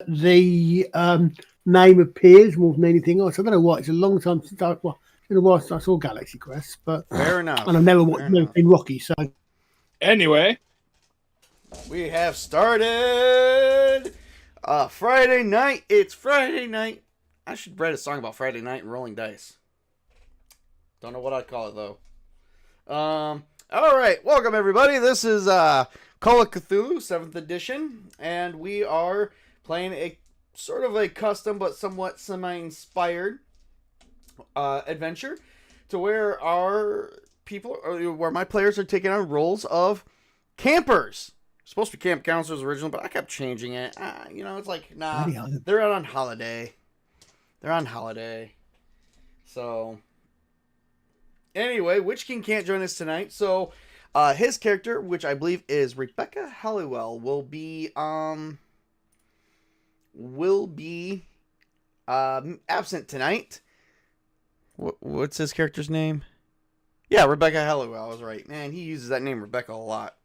the name appears more than anything else. I don't know why. It's a long time since it's been a while since I saw Galaxy Quest, but Fair enough. and I've never seen Rocky. So Anyway, we have started Friday night. It's Friday night. I should write a song about Friday night and rolling dice. Don't know what I'd call it though. All right, welcome everybody. This is Call of Cthulhu 7th edition, and we are playing a sort of a custom but somewhat semi-inspired adventure to where where my players are taking on roles of campers. Supposed to be camp counselors originally, but I kept changing it. It's like, nah, they're out on holiday. They're on holiday. So, anyway, Witch King can't join us tonight, so his character, which I believe is Rebecca Halliwell, will be absent tonight. What's his character's name? Yeah, Rebecca Halliwell. I was right. Man, he uses that name Rebecca a lot.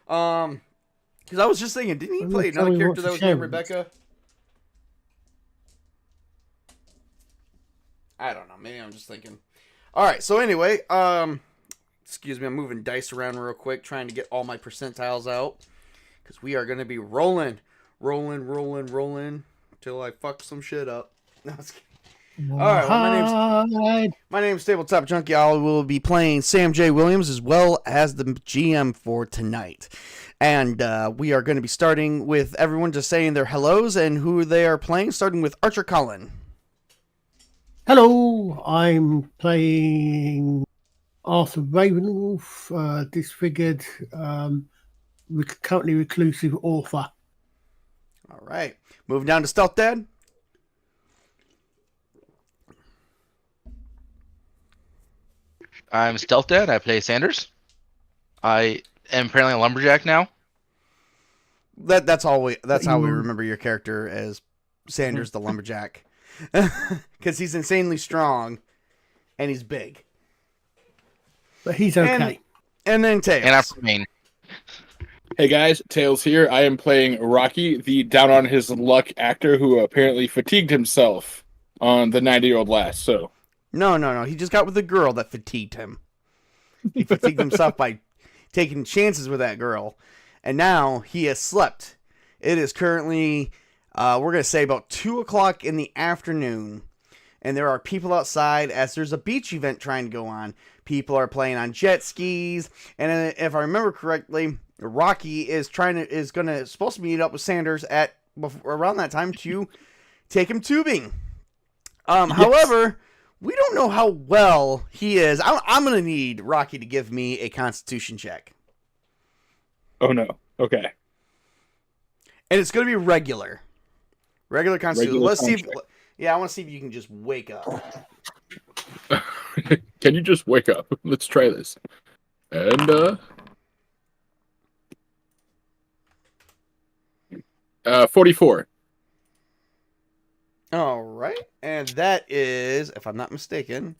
Because I was just thinking, didn't he play another character that was named Rebecca? I don't know. Maybe I'm just thinking. All right. So anyway, excuse me. I'm moving dice around real quick, trying to get all my percentiles out, because we are going to be rolling till I fuck some shit up. No, I was kidding. All right, well, my name's Tabletop Junkie. I will be playing Sam J. Williams as well as the GM for tonight. And we are going to be starting with everyone just saying their hellos and who they are playing, starting with Archer Cullen. hello, I'm playing Arthur Ravenwolf, disfigured, currently reclusive author. All right, moving down to Stealth Dad. I'm Stealth Dad. I play Sanders. I am apparently a lumberjack now. That's how we remember your character, as Sanders the lumberjack, because he's insanely strong and he's big. But he's okay. And then Tails. And I'm from Maine. hey guys, Tails here. I am playing Rocky, the down on his luck actor who apparently fatigued himself on the 90-year-old last. So. No. He just got with a girl that fatigued him. He fatigued himself by taking chances with that girl. And now he has slept. It is currently, we're going to say about 2 o'clock in the afternoon. And there are people outside as there's a beach event trying to go on. People are playing on jet skis. And if I remember correctly, Rocky is supposed to meet up with Sanders at around that time to take him tubing. Yes. However, we don't know how well he is. I'm going to need Rocky to give me a Constitution check. Oh, no. Okay. And it's going to be regular. Regular Constitution. Regular Let's see if... Yeah, I want to see if you can just wake up. Can you just wake up? Let's try this. And, 44. All right. And that is, if I'm not mistaken,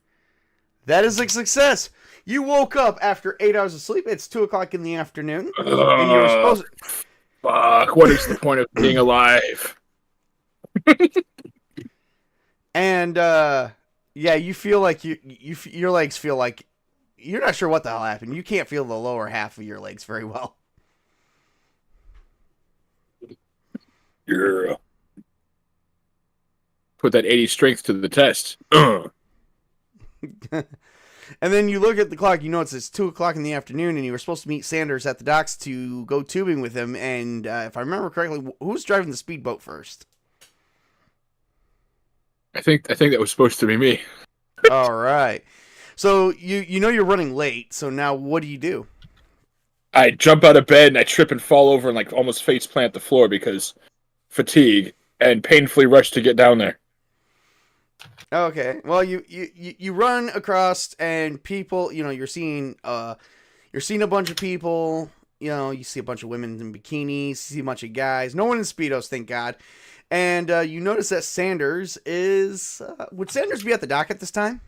that is a success. You woke up after 8 hours of sleep. It's 2 o'clock in the afternoon. And you were supposed to... Fuck, what is the point of being alive? And, yeah, you feel like your legs feel like you're not sure what the hell happened. You can't feel the lower half of your legs very well. Yeah. Put that 80 strength to the test. And then you look at the clock, you know it's 2 o'clock in the afternoon, and you were supposed to meet Sanders at the docks to go tubing with him. And if I remember correctly, who's driving the speedboat first? I think that was supposed to be me. All right. So you know you're running late, so now what do you do? I jump out of bed and I trip and fall over and like almost face plant the floor because fatigue, and painfully rush to get down there. Okay. Well, you run across, and people, you're seeing a bunch of people. You see a bunch of women in bikinis, you see a bunch of guys. No one in Speedos, thank God. And you notice that Sanders is... would Sanders be at the dock at this time?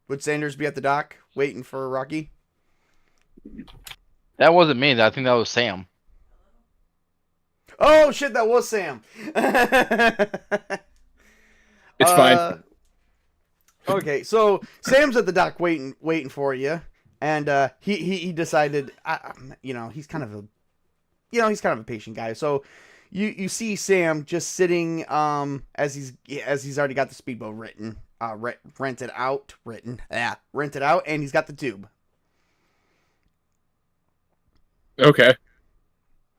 Would Sanders be at the dock waiting for Rocky? That wasn't me. I think that was Sam. Oh shit, that was Sam. It's fine. Okay, so Sam's at the dock waiting for you, and he decided, he's kind of a patient guy. So you see Sam just sitting as he's already got the speedboat rented out, and he's got the tube. Okay.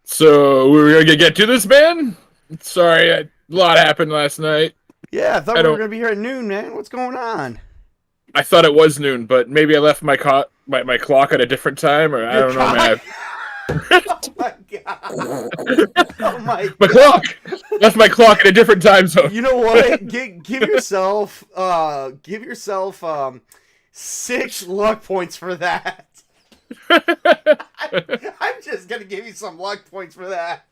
So we're gonna get to this, man. Sorry, a lot happened last night. Yeah, I thought we were gonna be here at noon, man. What's going on? I thought it was noon, but maybe I left my clock at a different time, or I don't know, man. Oh my god! Oh my My clock left my clock at a different time zone. You know what? Give yourself 6 luck points for that. I'm just gonna give you some luck points for that.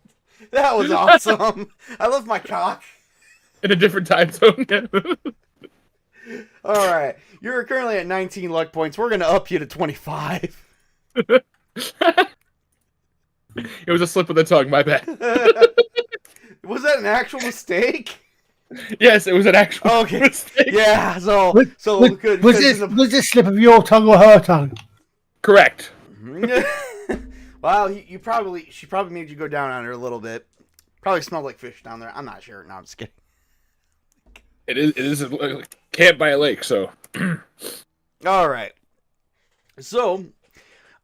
That was awesome. I love my cock. In a different time zone. All right, you're currently at 19 luck points. We're gonna up you to 25. It was a slip of the tongue. My bad. Was that an actual mistake? Yes, it was an actual mistake. Yeah. So good. Was this a slip of your tongue or her tongue? Correct. Well, she probably made you go down on her a little bit. Probably smelled like fish down there. I'm not sure. No, I'm just kidding. It is a camp by a lake, so. All right. So,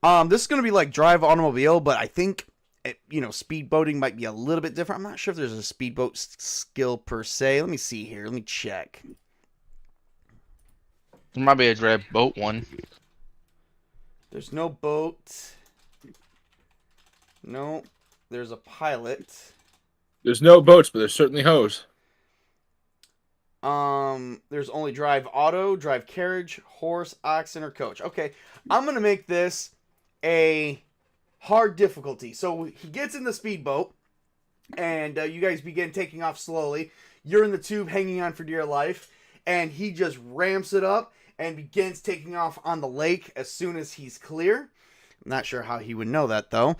this is going to be like drive automobile, but I think, speedboating might be a little bit different. I'm not sure if there's a speedboat skill per se. Let me see here. Let me check. There might be a drive boat one. There's no boat. No. There's a pilot. There's no boats, but there's certainly hose. There's only drive auto, drive carriage, horse, oxen, or coach. Okay, I'm gonna make this a hard difficulty. So he gets in the speedboat, and you guys begin taking off slowly. You're in the tube, hanging on for dear life, and he just ramps it up and begins taking off on the lake as soon as he's clear. I'm not sure how he would know that though.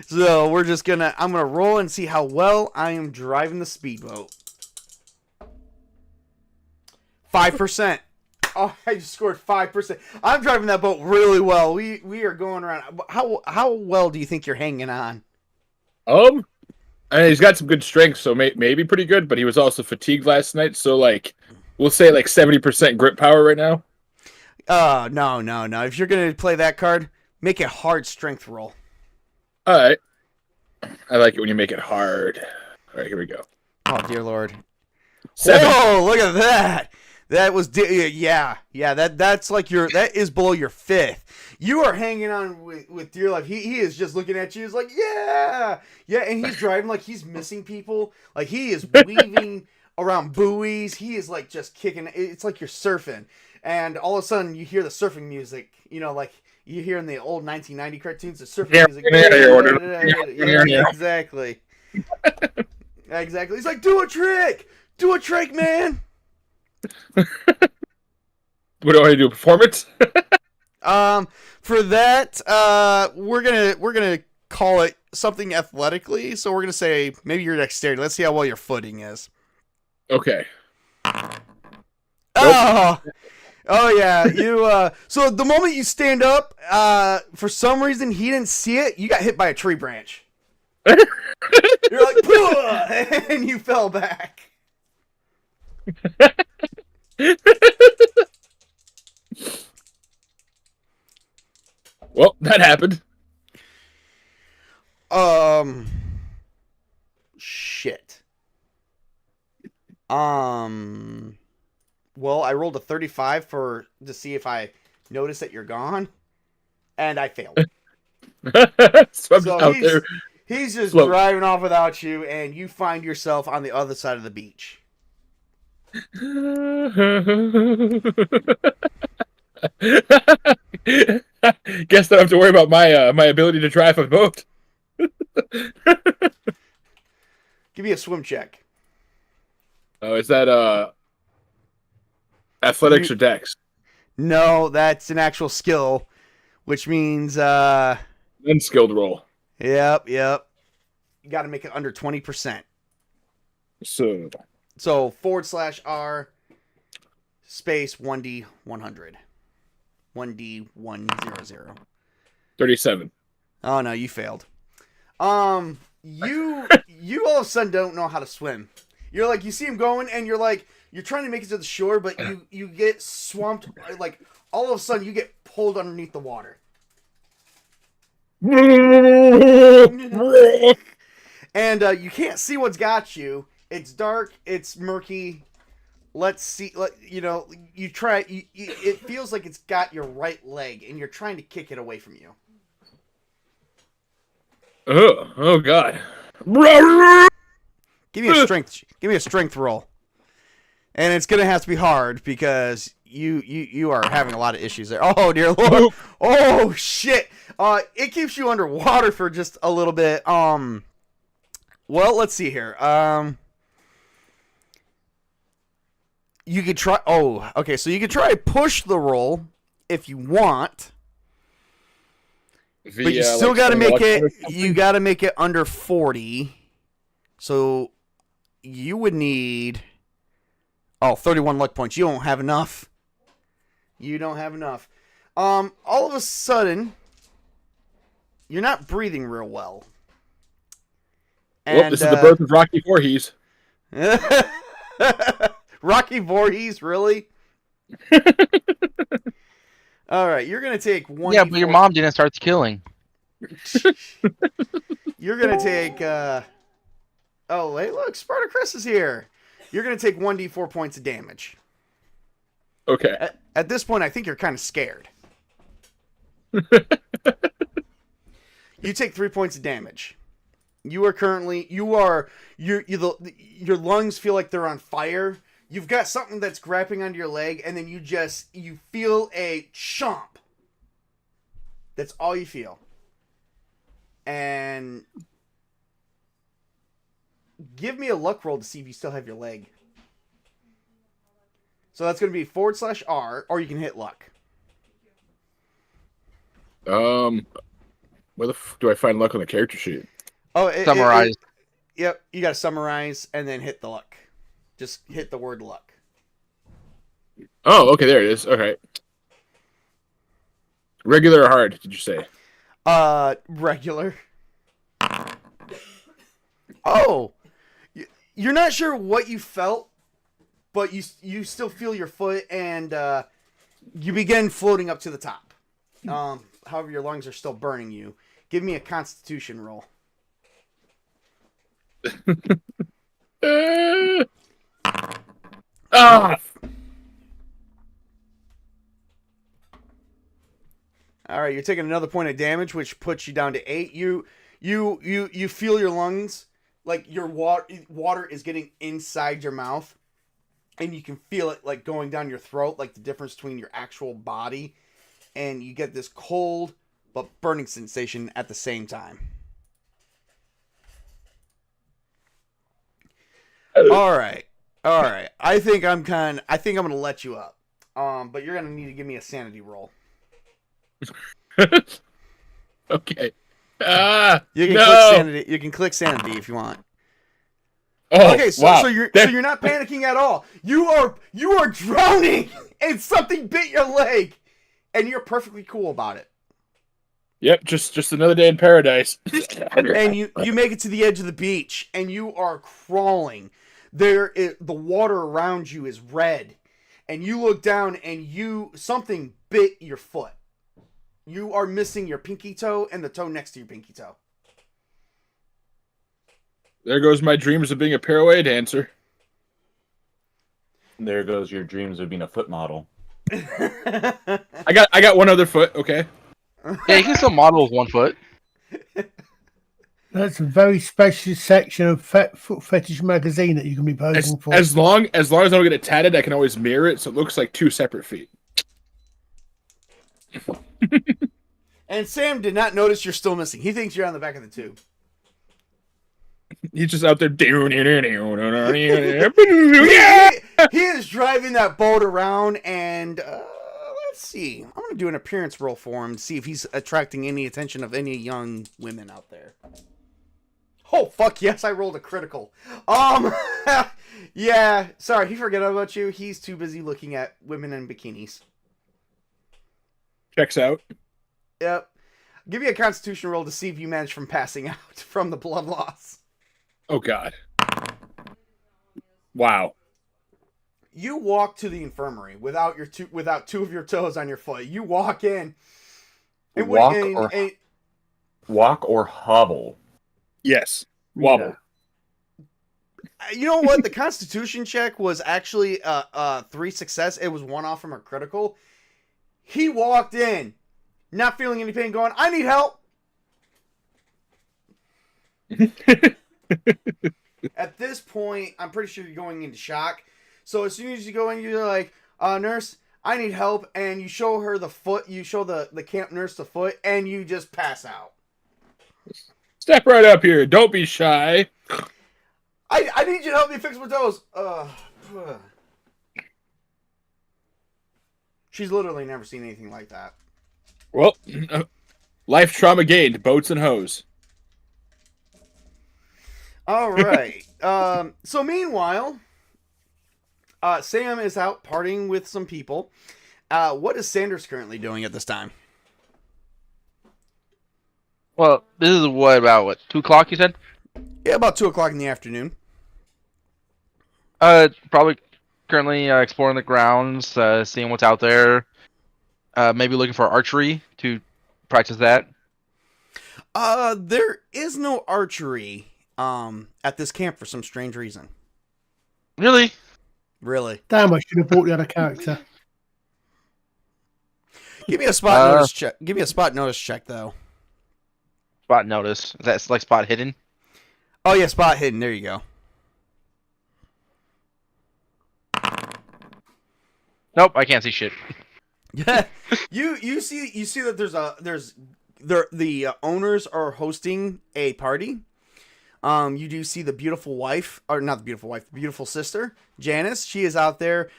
So I'm gonna roll and see how well I am driving the speedboat. 5%. Oh, I just scored 5%. I'm driving that boat really well. We are going around. How well do you think you're hanging on? He's got some good strength, so maybe pretty good. But he was also fatigued last night, so we'll say 70% grip power right now. No. If you're gonna play that card, make a hard strength roll. All right. I like it when you make it hard. All right, here we go. Oh dear Lord. 7. Whoa! Look at that. That was yeah. That is below your 5th. You are hanging on with dear life. He is just looking at you. He's like, yeah, and he's driving like he's missing people. Like he is weaving around buoys. He is just kicking. It's like you're surfing, and all of a sudden you hear the surfing music. Like you hear in the old 1990 cartoons, the surfing music. Yeah, exactly. Exactly. He's like, do a trick, man. What do I do? Performance? For that, we're gonna call it something athletically. So we're gonna say maybe your dexterity. Let's see how well your footing is. Okay. Oh yeah. You. So the moment you stand up, for some reason he didn't see it. You got hit by a tree branch. You're like, "Pooh!" And you fell back. Well, that happened. Shit. Well, I rolled a 35 to see if I notice that you're gone, and I failed. So he's just driving off without you, and you find yourself on the other side of the beach. Guess I don't have to worry about my ability to drive a boat. Give me a swim check. Oh, is that Athletics or dex? No, that's an actual skill, which means Unskilled roll. Yep. You got to make it under 20%. So /R space 1D 100. 1D 100. 37. Oh no, you failed. You all of a sudden don't know how to swim. You're like, you see him going, and you're like, you're trying to make it to the shore, but you get swamped. Like, all of a sudden, you get pulled underneath the water. And you can't see what's got you. It's dark. It's murky. Let's see. You try. It feels like it's got your right leg, and you're trying to kick it away from you. Oh God. Give me a strength. Give me a strength roll. And it's gonna have to be hard because you are having a lot of issues there. Oh dear Lord. Oh shit. It keeps you underwater for just a little bit. Well, let's see here. You could try. Oh, okay. So you could try push the roll if you want, but you still got to make it. You got to make it under 40. So you would need 31 luck points. You don't have enough. You don't have enough. All of a sudden, you're not breathing real well. And, this is the birth of Rocky Voorhees. Rocky Voorhees, really? All right, you're going to take one. Yeah, but your mom didn't start the killing. You're going to take... Oh, hey, look, Spartacus is here. You're going to take 1d4 points of damage. Okay. At this point, I think you're kind of scared. You take 3 points of damage. You are currently... Your lungs feel like they're on fire. You've got something that's grabbing onto your leg, and then you feel a chomp. That's all you feel. And give me a luck roll to see if you still have your leg. So that's going to be /R, or you can hit luck. Where the do I find luck on the character sheet? Summarize. Yep, you got to summarize and then hit the luck. Just hit the word luck. Oh, okay, there it is. Okay. Regular or hard, did you say? Regular. Oh, you're not sure what you felt, but you still feel your foot, and you begin floating up to the top. However, your lungs are still burning you. Give me a Constitution roll. Ah! All right, you're taking another point of damage, which puts you down to 8. You feel your lungs, like your water is getting inside your mouth, and you can feel it like going down your throat, like the difference between your actual body, and you get this cold but burning sensation at the same time. All right. I think I'm going to let you up. But you're going to need to give me a sanity roll. Okay. You can no. click sanity. You can click sanity if you want. Oh, okay, so, wow. so you're not panicking at all. You are drowning, and something bit your leg, and you're perfectly cool about it. Yep, just another day in paradise. And you make it to the edge of the beach, and you are crawling. The water around you is red, and you look down, and something bit your foot. You are missing your pinky toe and the toe next to your pinky toe. There goes my dreams of being a Paraguay dancer. There goes your dreams of being a foot model. I got one other foot, okay? Yeah, you can still model with 1 foot. That's a very special section of Foot Fetish magazine that you can be posing for. As long as I don't get it tatted, I can always mirror it so it looks like 2 separate feet. And Sam did not notice you're still missing. He thinks you're on the back of the tube. He's just out there. Yeah! He is driving that boat around, and let's see. I'm going to do an appearance roll for him to see if he's attracting any attention of any young women out there. Oh, fuck yes, I rolled a critical. Yeah, sorry, he forgot about you. He's too busy looking at women in bikinis. Checks out. Yep. Give you a constitution roll to see if you manage from passing out from the blood loss. Oh, God. Wow. You walk to the infirmary without two of your toes on your foot. You walk in. And Walk or hobble. Yes. Wobble. You know what? The constitution check was actually 3 success. It was 1 off from a critical. He walked in, not feeling any pain, going, I need help. At this point, I'm pretty sure you're going into shock. So as soon as you go in, you're like, nurse, I need help. And you show her the foot. You show the camp nurse the foot, and you just pass out. Step right up here. Don't be shy. I need you to help me fix my toes. She's literally never seen anything like that. Well, life trauma gained. Boats and hose. All right. So meanwhile, Sam is out partying with some people. What is Sanders currently doing at this time? Well, this is about 2 o'clock, you said? Yeah, about 2 o'clock in the afternoon. Probably currently exploring the grounds, seeing what's out there. Maybe looking for archery to practice that. There is no archery at this camp for some strange reason. Really? Really? Damn, I should have brought the other character. Give me a spot notice check. Give me a spot notice check, though. Spot notice. Is that like spot hidden? Oh yeah, spot hidden. There you go. Nope, I can't see shit. Yeah, you see that the owners are hosting a party. You do see the beautiful wife, or not the beautiful wife, the beautiful sister, Janice. She is out there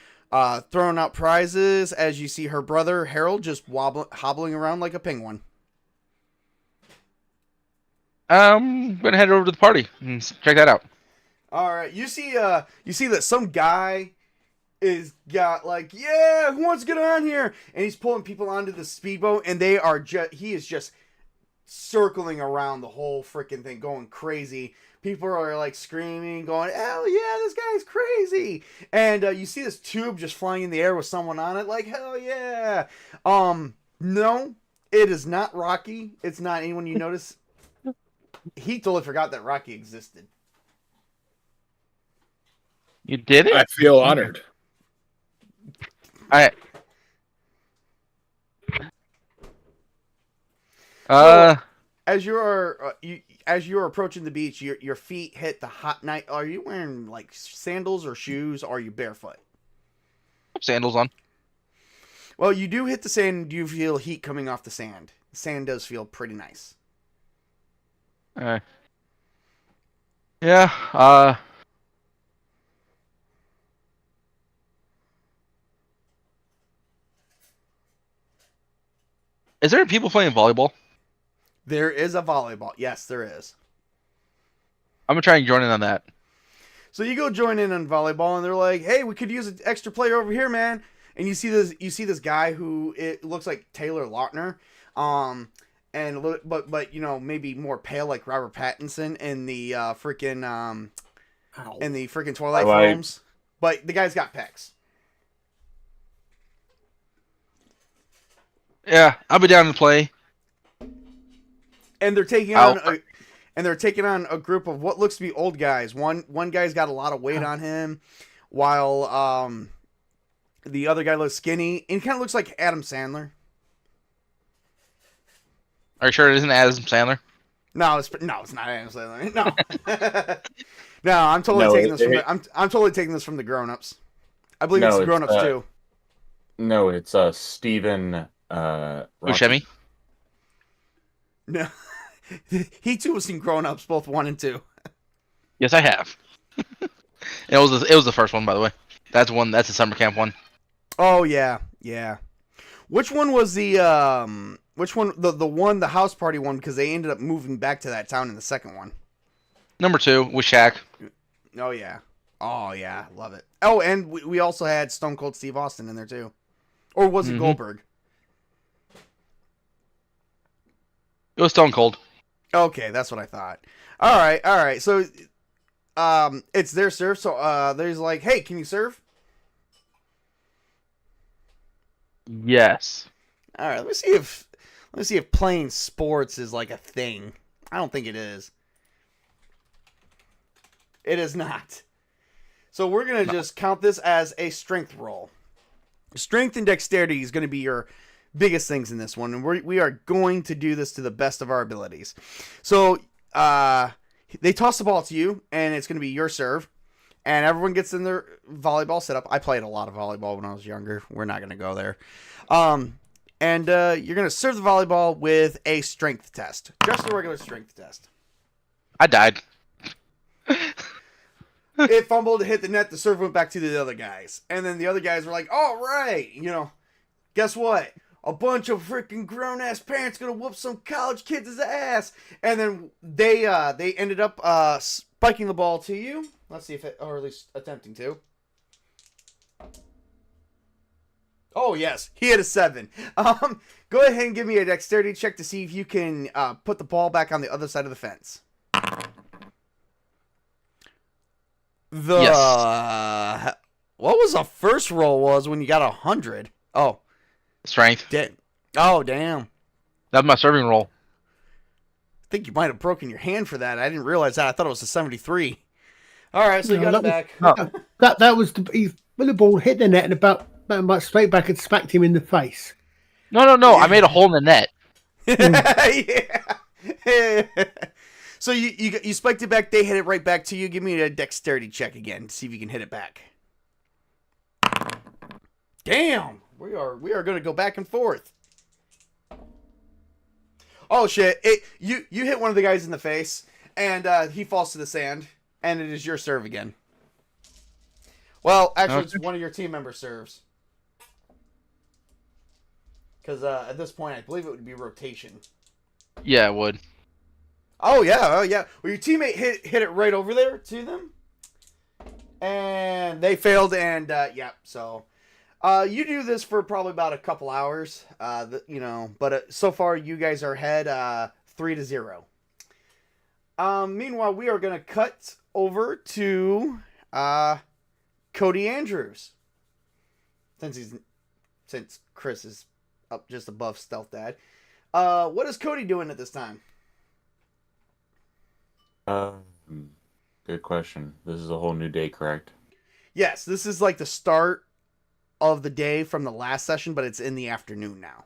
throwing out prizes as you see her brother Harold just hobbling around like a penguin. I'm gonna head over to the party and check that out. All right, you see that some guy is got like, yeah, who wants to get on here? And he's pulling people onto the speedboat, and he is just circling around the whole freaking thing, going crazy. People are like screaming, going, hell yeah, this guy's crazy. And you see this tube just flying in the air with someone on it, like, hell yeah. No, it is not Rocky. It's not anyone you notice. He totally forgot that Rocky existed. You did it? I feel honored. As you are approaching the beach, your feet hit the hot night. Are you wearing like sandals or shoes? Or are you barefoot? Sandals on. Well, you do hit the sand. Do you feel heat coming off the sand? The sand does feel pretty nice. Yeah. Is there people playing volleyball? There is a volleyball. Yes, there is. I'm gonna try and join in on that. So you go join in on volleyball, and they're like, "Hey, we could use an extra player over here, man." And you see this guy who it looks like Taylor Lautner, but you know, maybe more pale like Robert Pattinson in the freaking Twilight films. But the guy's got pecs. Yeah, I'll be down to play. And they're taking on a group of what looks to be old guys. One guy's got a lot of weight on him, while the other guy looks skinny and kind of looks like Adam Sandler. Are you sure it isn't Adam Sandler? No, it's not Adam Sandler. No, no, I'm totally taking this from the grown-ups. I believe it's the grown-ups too. No, it's Steven Buscemi. No, he too was in Grown Ups, both 1 and 2. Yes, I have. It was the first one, by the way. That's the summer camp one. Oh yeah, yeah. Which one was the the house party one? Because they ended up moving back to that town in the second one. Number 2 was Shaq. Oh yeah, love it. Oh, and we also had Stone Cold Steve Austin in there too, or was it Goldberg? It was Stone Cold. Okay, that's what I thought. All right. So, it's their serve. So, there's like, hey, can you serve? Yes. All right, let me see if playing sports is like a thing. I don't think it is. It is not. So we're gonna just count this as a strength roll. Strength and dexterity is going to be your biggest things in this one, and we are going to do this to the best of our abilities. So they toss the ball to you, and it's going to be your serve, and everyone gets in their volleyball setup. I played a lot of volleyball when I was younger. We're not going to go there. And you're going to serve the volleyball with a strength test, just a regular strength test. I died. It fumbled to hit the net. The serve went back to the other guys, and then the other guys were like, "All right, guess what? A bunch of freaking grown-ass parents gonna whoop some college kids' ass." And then they ended up spiking the ball to you. Let's see or at least attempting to. Oh yes, he hit a 7. Go ahead and give me a dexterity check to see if you can put the ball back on the other side of the fence. Yes. What was the first roll was when you got 100? Oh. Strength. Oh, damn. That's my serving roll. I think you might have broken your hand for that. I didn't realize that. I thought it was a 73. All right, so you got it back. That was when the ball hit the net and about straight back and smacked him in the face. No. I made a hole in the net. Yeah. So you spiked it back. They hit it right back to you. Give me a dexterity check again to see if you can hit it back. Damn, we are going to go back and forth. Oh shit! You hit one of the guys in the face, and he falls to the sand, and it is your serve again. Well, actually, it's one of your team members' serves. Because at this point, I believe it would be rotation. Yeah, it would. Oh yeah. Well, your teammate hit it right over there to them, and they failed. And so you do this for probably about a couple hours. But so far you guys are ahead 3-0. Meanwhile, we are gonna cut over to Cody Andrews, since Chris is up just above Stealth Dad. What is Cody doing at this time? Good question. This is a whole new day, correct? Yes, this is like the start of the day from the last session, but it's in the afternoon now.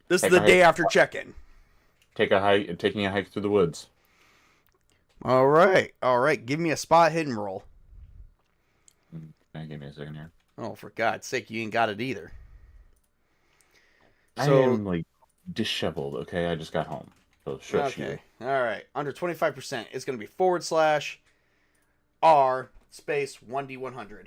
This is the day after check-in. Taking a hike through the woods. All right. Give me a spot hidden roll. Give me a second here. Oh, for God's sake, you ain't got it either. I am like disheveled. Okay, I just got home. So shush you. All right. Under 25%. It's going to be /R space 1D100.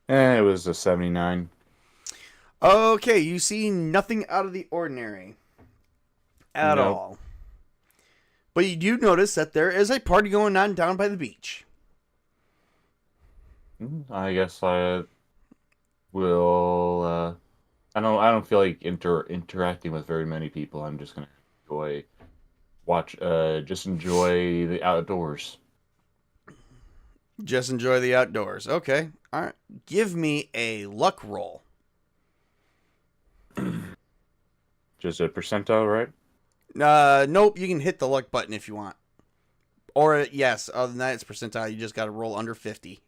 It was a 79. Okay, you see nothing out of the ordinary at all. But you do notice that there is a party going on down by the beach. I guess I will. I don't feel like interacting with very many people. I'm just gonna just enjoy the outdoors. Just enjoy the outdoors. Okay. All right. Give me a luck roll. Just a percentile, right? Nope. You can hit the luck button if you want. Or, yes, other than that, it's percentile. You just got to roll under 50.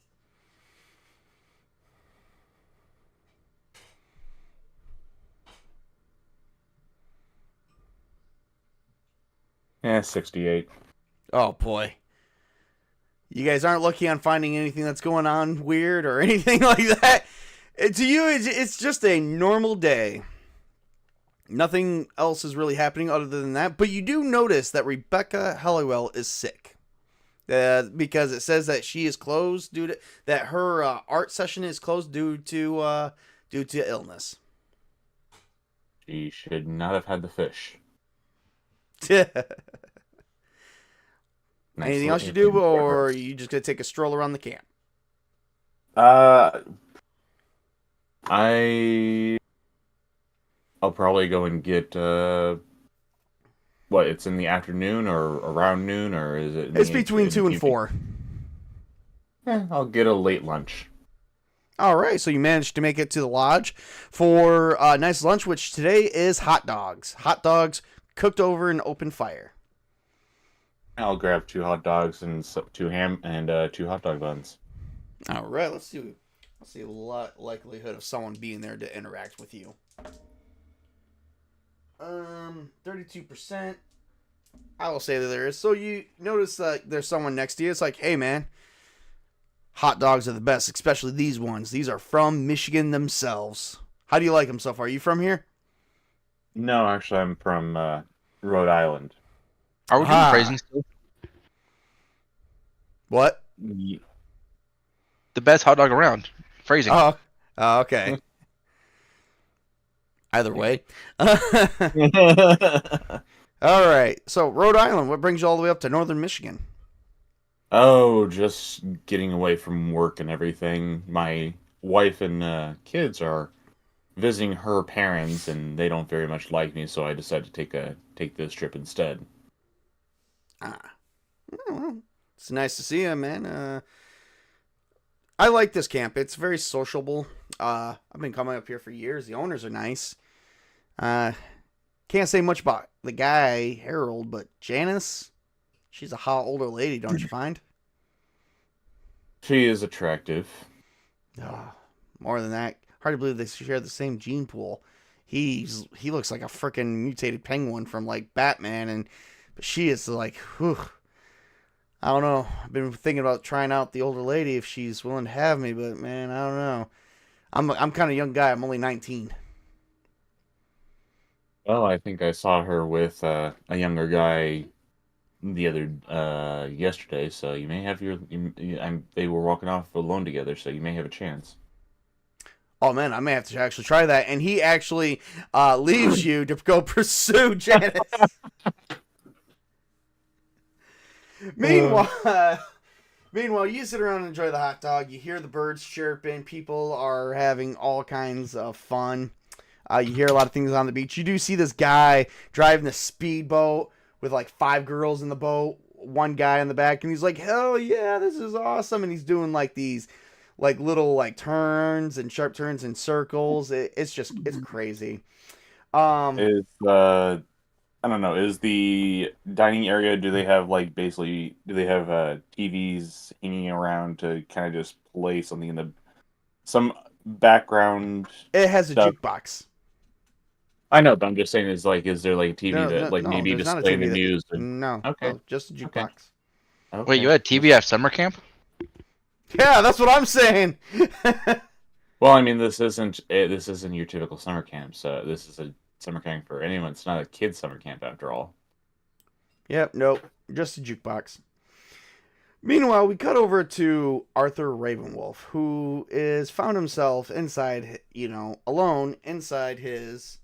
Yeah, 68. Oh, boy. You guys aren't lucky on finding anything that's going on weird or anything like that. To you, it's just a normal day. Nothing else is really happening other than that. But you do notice that Rebecca Halliwell is sick. Because it says that she is closed that her art session is closed due to illness. She should not have had the fish. Nice Anything little else you do, inkling for or her. are you just gonna take a stroll around the camp? I'll probably go and get what? It's in the afternoon or around noon, or is it? It's between 2 and 4. I'll get a late lunch. All right, so you managed to make it to the lodge for a nice lunch, which today is hot dogs. Hot dogs cooked over an open fire. I'll grab 2 hot dogs and 2 ham and 2 hot dog buns. All right, let's see a lot likelihood of someone being there to interact with you. 32%. I will say that there is. So you notice that there's someone next to you. It's like, hey man, hot dogs are the best, especially these ones. These are from Michigan themselves. How do you like them so far? Are you from here? No, actually, I'm from Rhode Island. Are we doing phrasing still? What? Ye- The best hot dog around. Phrasing. Oh, okay. Either way. All right. So Rhode Island, what brings you all the way up to northern Michigan? Oh, just getting away from work and everything. My wife and kids are visiting her parents, and they don't very much like me, so I decided to take this trip instead. Well, it's nice to see you, man. I like this camp. It's very sociable. I've been coming up here for years. The owners are nice. Can't say much about the guy, Harold, but Janice, she's a hot older lady, don't you find? She is attractive. More than that, hard to believe they share the same gene pool. He looks like a freaking mutated penguin from like Batman, but she is like, whew. I don't know. I've been thinking about trying out the older lady if she's willing to have me, but man, I don't know. I'm kind of a young guy. I'm only 19. Well, I think I saw her with a younger guy the other yesterday, so you may have they were walking off alone together, so you may have a chance. Oh man, I may have to actually try that. And he actually leaves you to go pursue Janice. Meanwhile, you sit around and enjoy the hot dog. You hear the birds chirping. People are having all kinds of fun. You hear a lot of things on the beach. You do see this guy driving the speedboat with like 5 girls in the boat, one guy in the back, and he's like, hell yeah, this is awesome. And he's doing like these like little like turns and sharp turns and circles. It's crazy. I don't know, is the dining area, do they have TVs hanging around to kind of just play something in some background It has a stuff? jukebox. I know, but I'm just saying, is there like a TV that maybe there's not a displaying the TV news? No, Okay. no, just a jukebox. Okay. Wait, you had TV at summer camp? Yeah, that's what I'm saying. Well, I mean, this isn't your typical summer camp, so this is a summer camp for anyone. It's not a kid's summer camp after all. Yep, nope, just a jukebox. Meanwhile, we cut over to Arthur Ravenwolf, who is found himself inside, alone inside his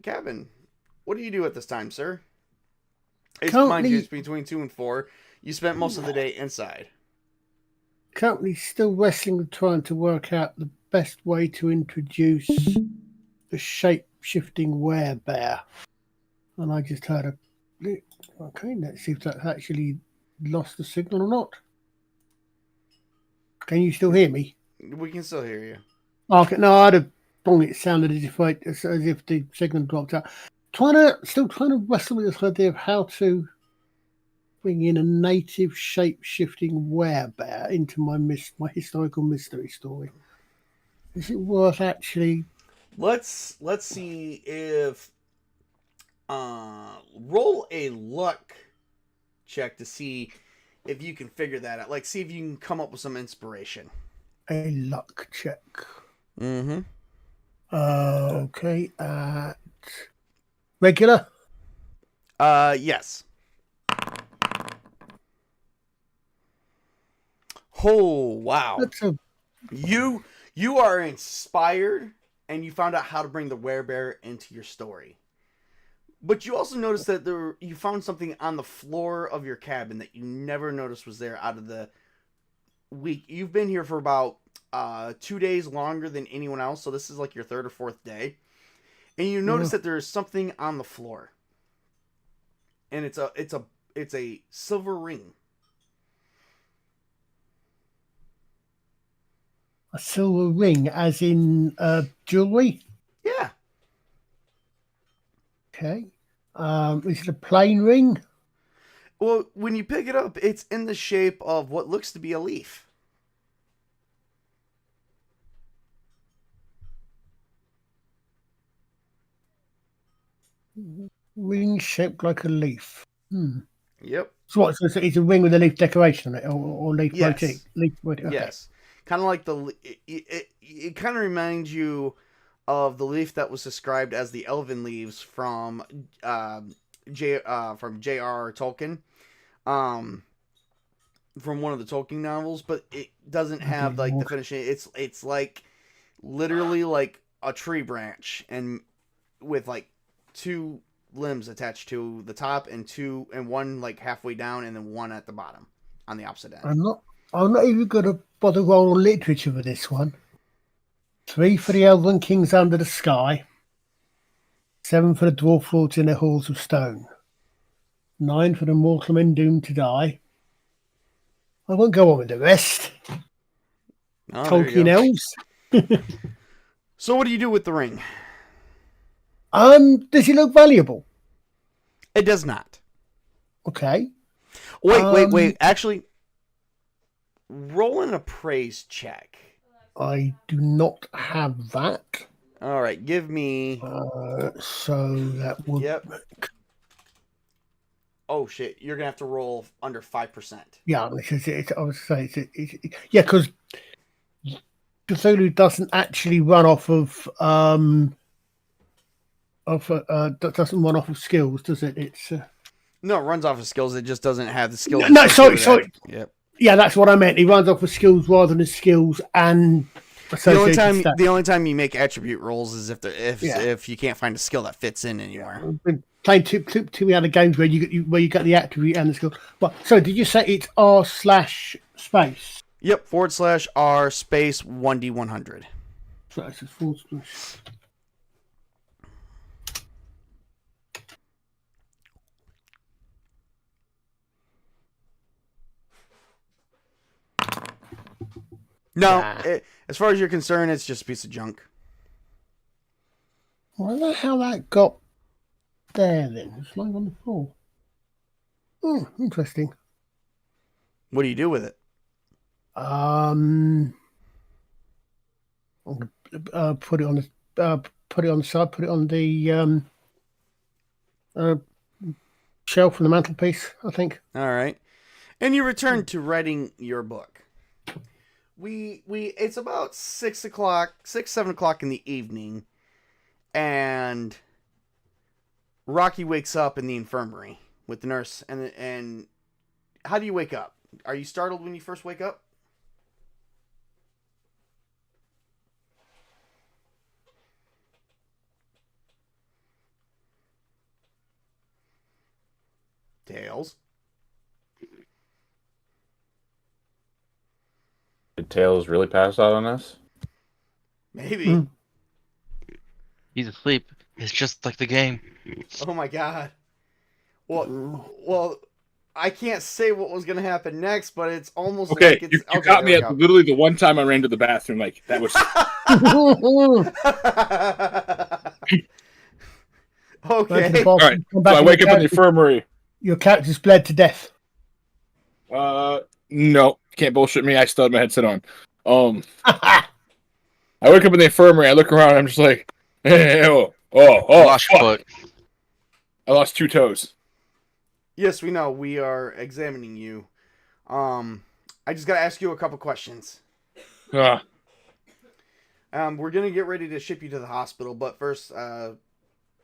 cabin. What do you do at this time, sir? Mind you, it's between 2 and 4. You spent most of the day inside. Currently still wrestling with trying to work out the best way to introduce the shape-shifting werebear. And I just heard okay, let's see if that's actually lost the signal or not. Can you still hear me? We can still hear you. Okay, no, I'd have thought it sounded as if the signal dropped out. Still trying to wrestle with this idea of how to bring in a native shape-shifting werebear into my historical mystery story. Is it worth actually? Let's see if roll a luck check to see if you can figure that out. Like, see if you can come up with some inspiration. a luck check. Mm-hmm. Okay. Regular. Yes. Oh, wow. That's a You are inspired, and you found out how to bring the werebear into your story. But you also noticed that you found something on the floor of your cabin that you never noticed was there out of the week. You've been here for about 2 days longer than anyone else, so this is like your third or fourth day. And you notice that there is something on the floor. And it's a silver ring. A silver ring, as in jewelry. Yeah. Okay. Is it a plain ring? Well, when you pick it up, it's in the shape of what looks to be a leaf. Ring shaped like a leaf. Yep. So what? So it's a ring with a leaf decoration on it, or leaf Yes. motif? Leaf motif. Okay. Yes. Kind of like it kind of reminds you of the leaf that was described as the elven leaves from J.R. Tolkien, from one of the Tolkien novels, but it doesn't have like the finishing. It's like literally like a tree branch, and with like 2 limbs attached to the top, and one like halfway down, and then one at the bottom on the opposite end. I'm not even going to bother rolling literature for this one. 3 for the Elven Kings under the sky. 7 for the Dwarf Lords in their halls of stone. 9 for the mortal men doomed to die. I won't go on with the rest. Oh, Tolkien elves. So what do you do with the ring? Does it look valuable? It does not. Okay. Wait. Actually, roll an appraise check. I do not have that. All right, give me. So that would. Yep. Oh shit! You're gonna have to roll under 5%. Yeah, because I would say yeah, because Cthulhu doesn't actually run off of doesn't run off of skills, does it? It's No, it runs off of skills. It just doesn't have the skills. no, sorry. Yep. Yeah, that's what I meant. He runs off of skills rather than skills and The only time you make attribute rolls is if you can't find a skill that fits in anywhere. I've been playing too other games where you get the attribute and the skill. But so did you say it's r/space? Yep. /R space 1d100. So it's /. No, as far as you're concerned, it's just a piece of junk. I wonder how that got there then. It's lying on the floor. Oh, interesting. What do you do with it? I'm gonna put it on the side. Put it on the shelf on the mantelpiece, I think. All right, and you return to writing your book. It's about 7 o'clock in the evening, and Rocky wakes up in the infirmary with the nurse. And how do you wake up? Are you startled when you first wake up? Tails. Did Tails really pass out on us? Maybe. He's asleep. It's just like the game. Oh my god. Well, I can't say what was gonna happen next, but it's almost Okay, like it's, you got me there we at literally the one time I ran to the bathroom. Like that was. Okay. All right, so I wake up in the infirmary. Your character's bled to death. No, can't bullshit me. I still had my headset on. I wake up in the infirmary. I look around. And I'm just like, hey, Lost your foot. I lost 2 toes. Yes, we know. We are examining you. I just gotta ask you a couple questions. Ah, We're gonna get ready to ship you to the hospital, but first,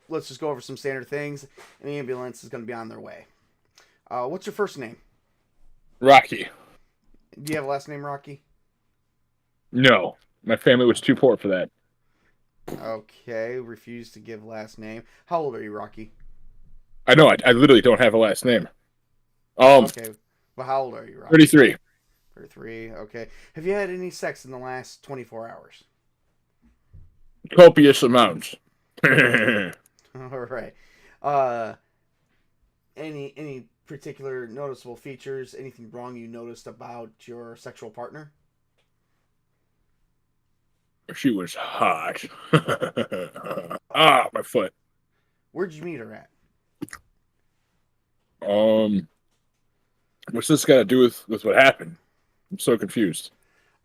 let's just go over some standard things. And the ambulance is gonna be on their way. What's your first name? Rocky. Do you have a last name, Rocky? No, my family was too poor for that. Okay, refuse to give last name. How old are you, Rocky? I know. I literally don't have a last name. Okay, well, how old are you, Rocky? 33. 33. Okay. Have you had any sex in the last 24 hours? Copious amounts. All right. Any particular noticeable features? Anything wrong you noticed about your sexual partner? She was hot. My foot. Where'd you meet her at? What's this got to do with what happened? I'm so confused.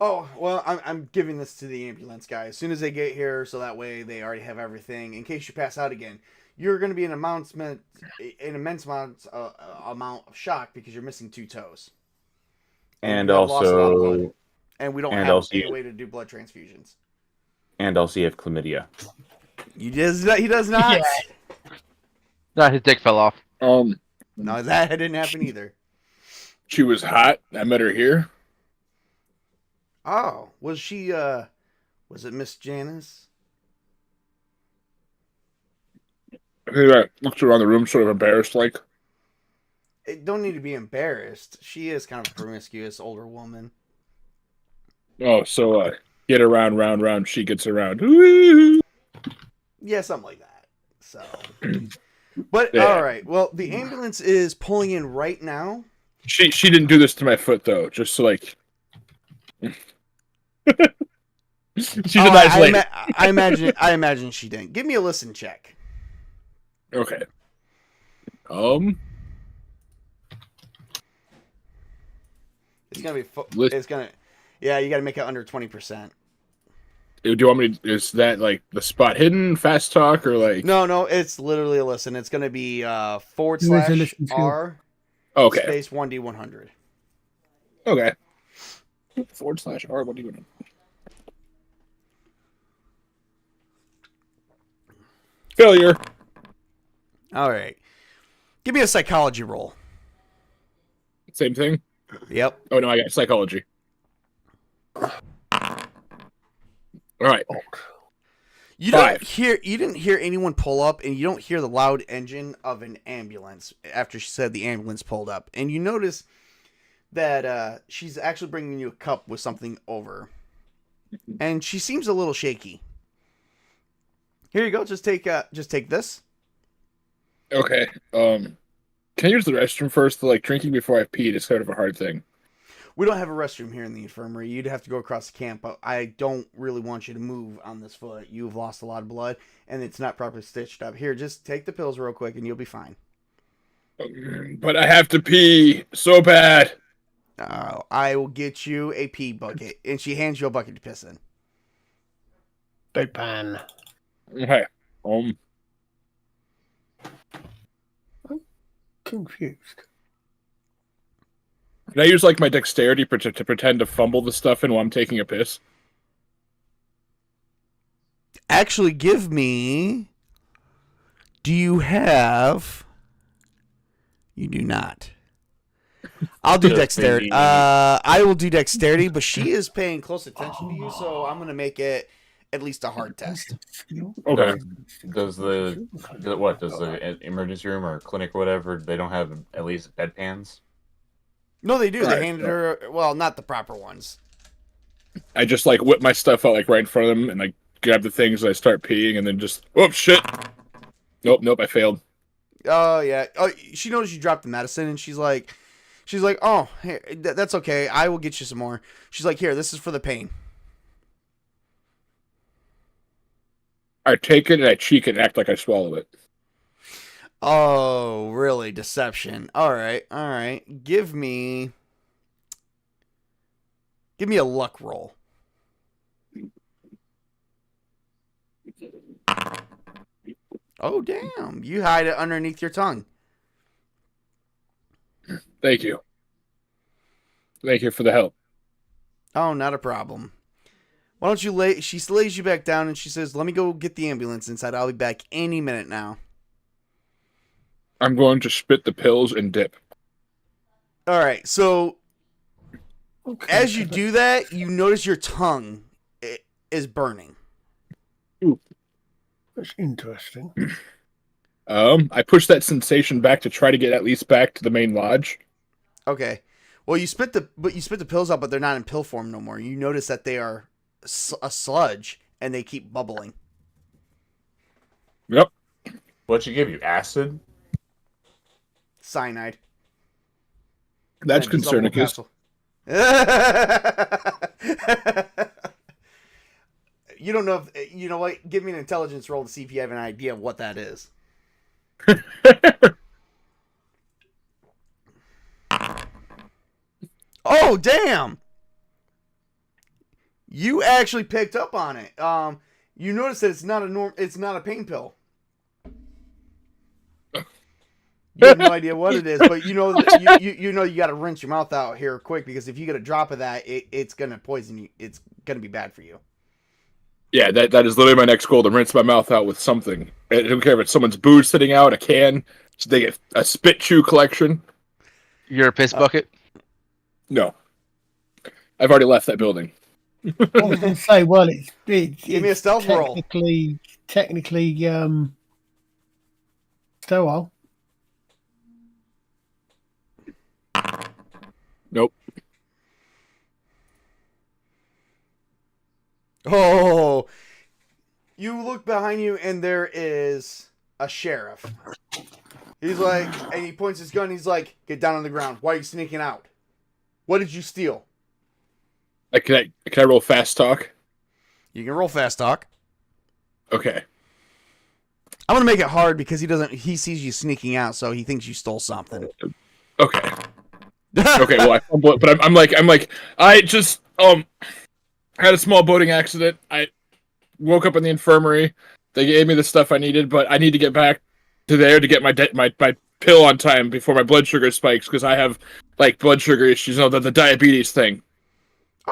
Oh, well, I'm giving this to the ambulance guy as soon as they get here, so that way they already have everything in case you pass out again. You're going to be an immense amount of shock because you're missing 2 toes, And you have lost a lot of blood. also, And we don't and have also any you- way to do blood transfusions. and also you have chlamydia. He does not. Nah, his dick fell off. No, that didn't happen either. She was hot. I met her here. Oh, was she? Was it Miss Janice? I think I looked around the room, sort of embarrassed, like. It don't need to be embarrassed. She is kind of a promiscuous older woman. Oh, so get around, round, she gets around. Woo! Yeah, something like that. So, but Yeah. all right. Well, the ambulance is pulling in right now. She didn't do this to my foot though. Just like. She's a nice lady. I imagine she didn't. Give me a listen check. Okay. It's gonna be. Listen. It's gonna. Yeah, you got to make it under 20%. Do you want me to, is that like the spot hidden, fast talk, or like? No, it's literally a listen. It's gonna be / Who is a listen to? R Okay. space 1D100. Okay. /R, what do you want? Failure. All right. Give me a psychology roll. Same thing. Yep. Oh no, I got psychology. All right. You 5. didn't hear anyone pull up, and you don't hear the loud engine of an ambulance after she said the ambulance pulled up. And you notice that she's actually bringing you a cup with something over. And she seems a little shaky. Here you go. Just take this. Okay. Can I use the restroom first? Like drinking before I pee is sort of a hard thing. We don't have a restroom here in the infirmary. You'd have to go across the camp, but I don't really want you to move on this foot. You've lost a lot of blood, and it's not properly stitched up. Here, just take the pills real quick, and you'll be fine. But I have to pee so bad. I will get you a pee bucket, and she hands you a bucket to piss in. Deadpan. Okay. Confused. Can I use like my dexterity to pretend to fumble the stuff in while I'm taking a piss? Actually, give me. Do you have? You do not. I'll do dexterity. I will do dexterity, but she is paying close attention to you, so I'm gonna make it at least a hard test. Okay. Does the emergency room or clinic or whatever, they don't have at least bedpans? No, they do. Right. They handed her. Well, not the proper ones. I just like whip my stuff out like right in front of them and like grab the things and I start peeing and then just shit. Nope, I failed. Oh yeah. Oh, she noticed you dropped the medicine, and she's like, oh, here, that's okay. I will get you some more. She's like, here, this is for the pain. I take it and I cheek it and act like I swallow it. Oh, really? Deception. All right. Give me a luck roll. Oh, damn. You hide it underneath your tongue. Thank you. Thank you for the help. Oh, not a problem. Why don't you lay? She lays you back down and she says, "Let me go get the ambulance inside. I'll be back any minute now." I'm going to spit the pills and dip. All right. So Okay. as you do that, you notice your tongue is burning. That's interesting. I push that sensation back to try to get at least back to the main lodge. Okay. Well, you spit the pills out, but they're not in pill form no more. You notice that they are a sludge and they keep bubbling. Yep. What'd she give you? Acid? Cyanide. That's And dissolvable concerning. capsule. You don't know if you know what? Give me an intelligence roll to see if you have an idea of what that is. Oh, damn! You actually picked up on it. You notice that it's not a pain pill. You have no idea what it is, but you know that you know you got to rinse your mouth out here quick, because if you get a drop of that, it's gonna poison you. It's gonna be bad for you. Yeah, that is literally my next goal, to rinse my mouth out with something. I don't care if it's someone's booze sitting out, a can, so they get a spit chew collection. You're a piss bucket. No. I've already left that building. I was going to say, well, it's Give me a stealth roll. Technically, sterile. Nope. Oh, you look behind you and there is a sheriff. He's like, and he points his gun. He's like, "Get down on the ground. Why are you sneaking out? What did you steal?" Can I roll fast talk? You can roll fast talk. Okay. I'm gonna make it hard because he sees you sneaking out, so he thinks you stole something. Okay. Okay, well, I fumble it, but I'm like, I just, had a small boating accident. I woke up in the infirmary. They gave me the stuff I needed, but I need to get back to there to get my pill on time before my blood sugar spikes, because I have, like, blood sugar issues, the diabetes thing.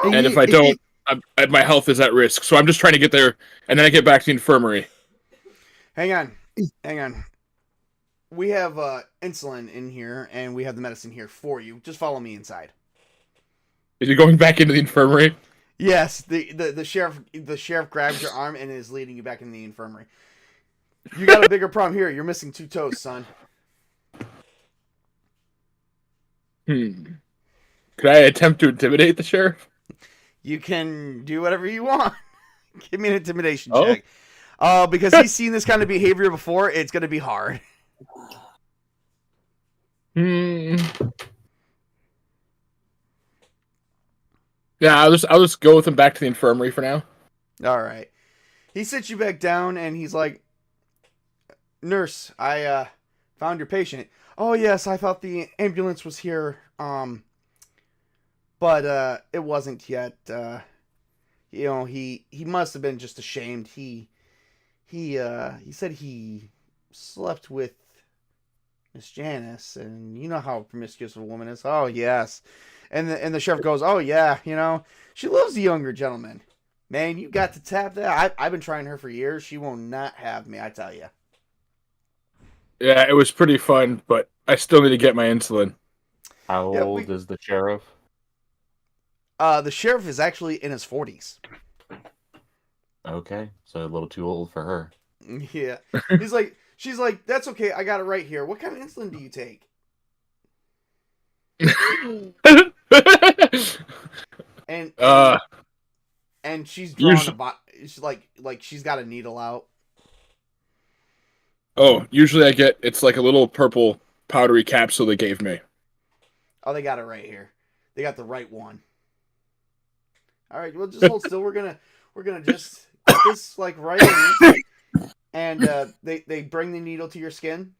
And if I don't, my health is at risk. So I'm just trying to get there, and then I get back to the infirmary. Hang on. We have insulin in here, and we have the medicine here for you. Just follow me inside. Is he going back into the infirmary? Yes, the sheriff grabs your arm and is leading you back in the infirmary. You got a bigger problem here. You're missing 2 toes, son. Could I attempt to intimidate the sheriff? You can do whatever you want. Give me an intimidation Oh. check. Because he's seen this kind of behavior before, it's going to be hard. Yeah, I'll just go with him back to the infirmary for now. All right. He sits you back down and he's like, "Nurse, I found your patient." "Oh yes, I thought the ambulance was here, but it wasn't yet. He must have been just ashamed. He said he slept with Miss Janice, and you know how promiscuous a woman is." "Oh yes." And the sheriff goes, "Oh yeah, she loves the younger gentleman. Man, you got to tap that. I've been trying her for years. She will not have me, I tell you." Yeah, it was pretty fun, but I still need to get my insulin. How old is the sheriff? The sheriff is actually in his 40s. Okay, so a little too old for her. Yeah. She's like, "That's okay. I got it right here. What kind of insulin do you take?" And she's drawn it's like she's got a needle out. Oh, usually it's like a little purple powdery capsule they gave me. Oh, they got it right here. They got the right one. All right, well, just hold still. We're gonna just get this like right in. And they bring the needle to your skin,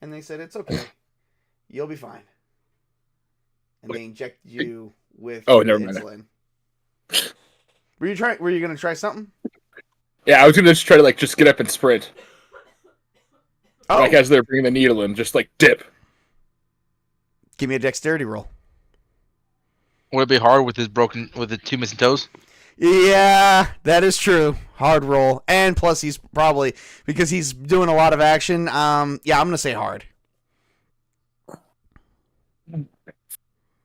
and they said, "It's okay, you'll be fine." And they inject you with never mind. insulin. Were you gonna try something? Yeah, I was gonna just try to just get up and sprint. Oh. Like as they're bringing the needle in, just dip. Give me a dexterity roll. Would it be hard with the 2 missing toes? Yeah, that is true. Hard roll. And plus he's probably, because he's doing a lot of action, yeah, I'm going to say hard.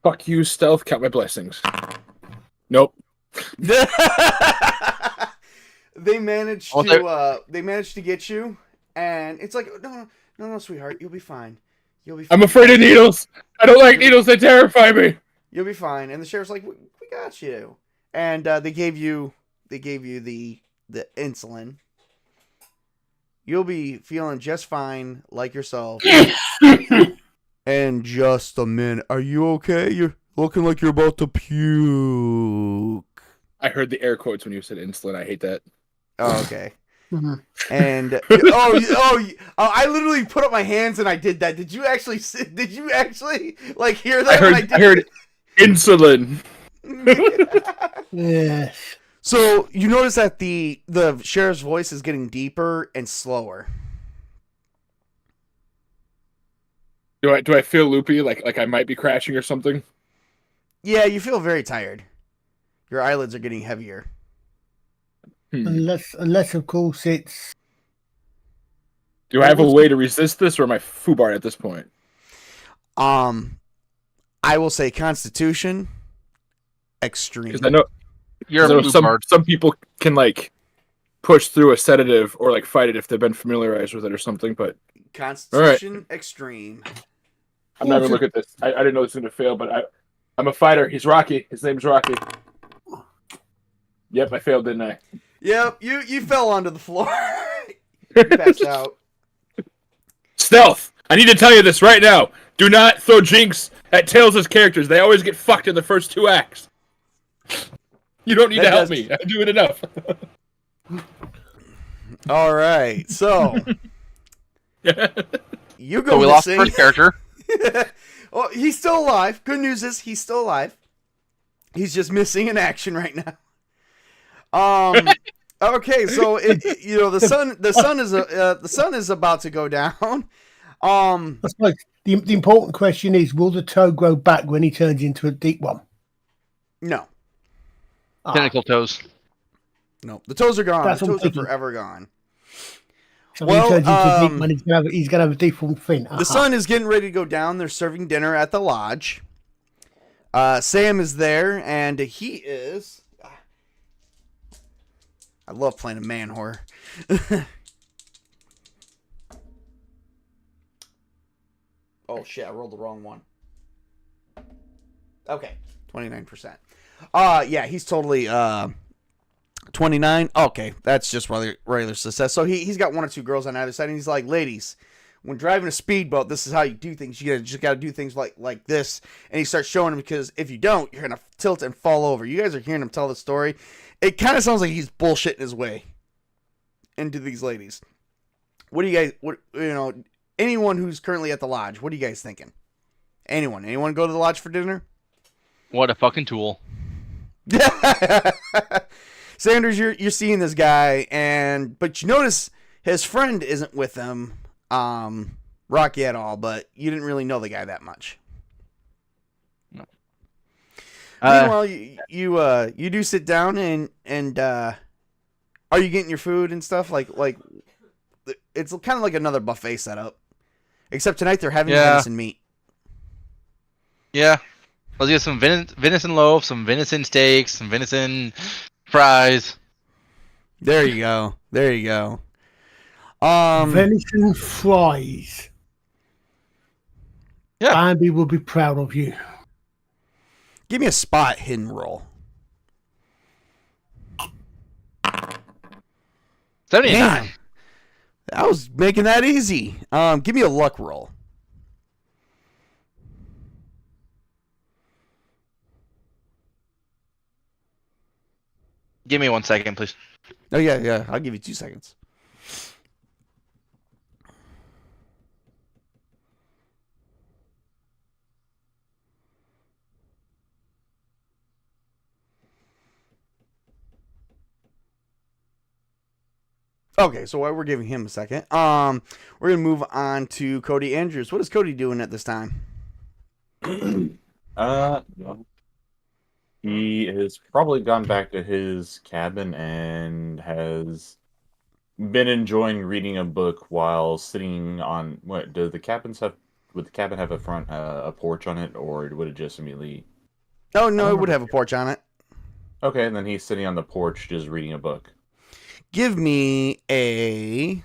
Fuck you, stealth. Count my blessings. Nope. They managed to get you, and it's like, no, sweetheart, you'll be fine. You'll be fine. I'm afraid of needles. I don't like needles. They terrify me. You'll be fine. And the sheriff's like, we got you. And they gave you the insulin. You'll be feeling just fine, like yourself. And just a minute. Are you okay? You're looking like you're about to puke. I heard the air quotes when you said insulin. I hate that. Oh, okay. And I literally put up my hands and I did that. Did you actually like hear that? I heard insulin. Yes. So you notice that the sheriff's voice is getting deeper and slower. Do I feel loopy? Like I might be crashing or something? Yeah, you feel very tired. Your eyelids are getting heavier. Unless of course it's. Do I have a way to resist this, or am I foobarred at this point? I will say Constitution. Extreme. Because I know You're some people can like push through a sedative or like fight it if they've been familiarized with it or something. But Constitution Extreme. I'm not even looking at this. I didn't know this was gonna fail, but I'm a fighter. He's Rocky. His name's Rocky. Yep, I failed, didn't I? Yep, you fell onto the floor. You passed out. Stealth! I need to tell you this right now. Do not throw jinx at Tails' characters. They always get fucked in the first 2 acts. You don't need to help me. I do it enough. All right, so you go. So we lost the missing. first character. Well, he's still alive. Good news is he's still alive. He's just missing in action right now. Okay, so the sun is about to go down. I suppose the important question is: will the toe grow back when he turns into a deep one? No, Tentacle toes. no, the toes are gone. That's The toes are thinking. forever gone. So when he turns into a deep one, he's gonna have a deformed fin. The sun is getting ready to go down. They're serving dinner at the lodge. Sam is there, and he is. I love playing a man whore. Oh shit! I rolled the wrong one. Okay, 29%. Yeah, he's totally 29. Okay, that's just regular success. So he's got 1 or 2 girls on either side, and he's like, ladies, when driving a speedboat, this is how you do things. You just got to do things like this. And he starts showing them, because if you don't, you're gonna tilt and fall over. You guys are hearing him tell the story. It kind of sounds like he's bullshitting his way into these ladies. What do you guys? Anyone who's currently at the lodge, what are you guys thinking? Anyone go to the lodge for dinner? What a fucking tool. Sanders, you're seeing this guy, but you notice his friend isn't with him, Rocky at all, but you didn't really know the guy that much. No. Meanwhile, you do sit down and are you getting your food and stuff? Like it's kind of like another buffet setup, except tonight they're having venison meat. Yeah. Let's get some venison loaf, some venison steaks, some venison fries. There you go. Venison fries. Yeah. Bambi will be proud of you. Give me a spot hidden roll. 79. Damn. I was making that easy. Give me a luck roll. Give me 1 second, please. Oh yeah. I'll give you 2 seconds. Okay, so while we're giving him a second, we're gonna move on to Cody Andrews. What is Cody doing at this time? He has probably gone back to his cabin and has been enjoying reading a book while sitting on what do the cabins have? Would the cabin have a porch on it, or would it just immediately? Oh, I no, don't it would remember. have a porch on it. Okay, and then he's sitting on the porch just reading a book. Give me a...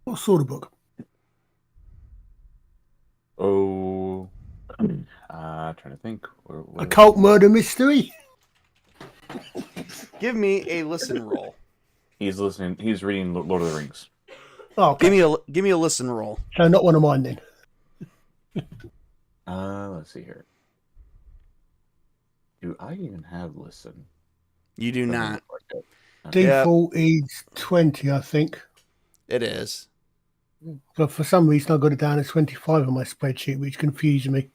What sort of book? Oh, trying to think. Occult murder mystery? Give me a listen roll. He's listening. He's reading Lord of the Rings. Oh, okay. Give me a listen roll. So not one of mine then. Let's see here. Do I even have listen? You do Doesn't not. look like it. Default is 20, I think. It is. But for some reason, I got it down as 25 on my spreadsheet, which confused me.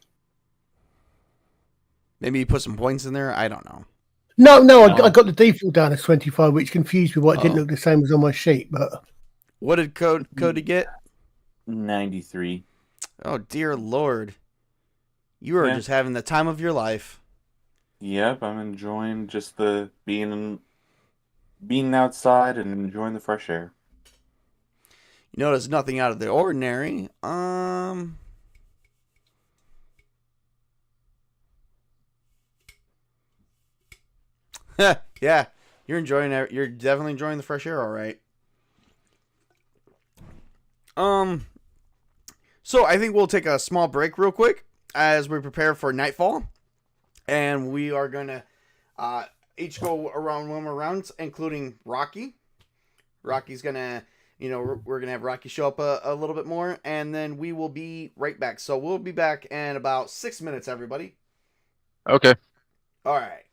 Maybe you put some points in there. I don't know. No, I got the default down as 25, which confused me. What it didn't Oh. look the same as on my sheet, but What did Cody get? 93. Oh, dear Lord. You are Yeah. just having the time of your life. Yep, I'm enjoying just the being outside and enjoying the fresh air. You notice nothing out of the ordinary. Yeah, you're enjoying it. You're definitely enjoying the fresh air, all right. So I think we'll take a small break real quick as we prepare for nightfall, and we are gonna each go around one more rounds, including Rocky. Rocky's gonna, we're gonna have Rocky show up a little bit more, and then we will be right back. So we'll be back in about 6 minutes, everybody. Okay. All right.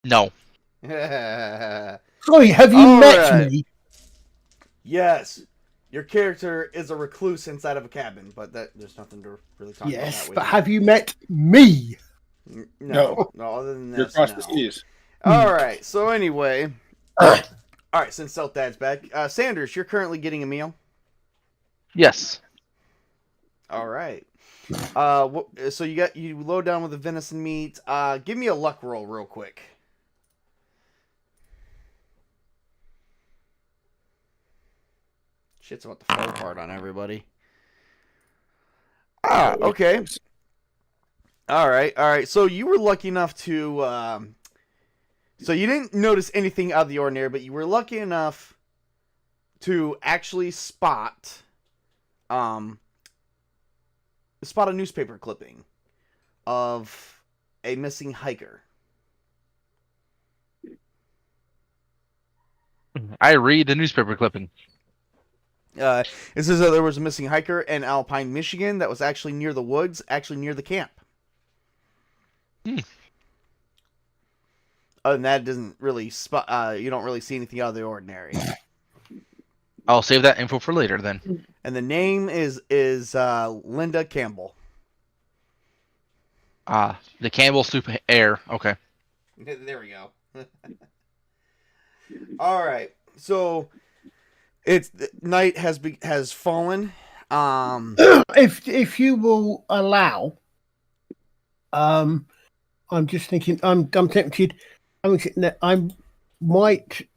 No. Sorry, have you All met right. me? Yes. Your character is a recluse inside of a cabin, but there's nothing to really talk about Yes, that with but you. have you met me? No. Other than You're this, across no. the seas. All right. So anyway, all right. Since Stealth Dad's back, Sanders, you're currently getting a meal. Yes. All right. So you load down with the venison meat. Give me a luck roll real quick. Shit's about to fall apart on everybody. Okay. All right. So you were lucky enough to. So you didn't notice anything out of the ordinary, but you were lucky enough to actually spot a newspaper clipping of a missing hiker. I read the newspaper clipping. It says that there was a missing hiker in Alpine, Michigan that was actually near the woods, actually near the camp. Other than that, it doesn't really you don't really see anything out of the ordinary. I'll save that info for later then. And the name is Linda Campbell. The Campbell Soup Air. Okay. There we go. All right. So it's night has fallen. If you will allow, I'm just thinking. I'm tempted. I might,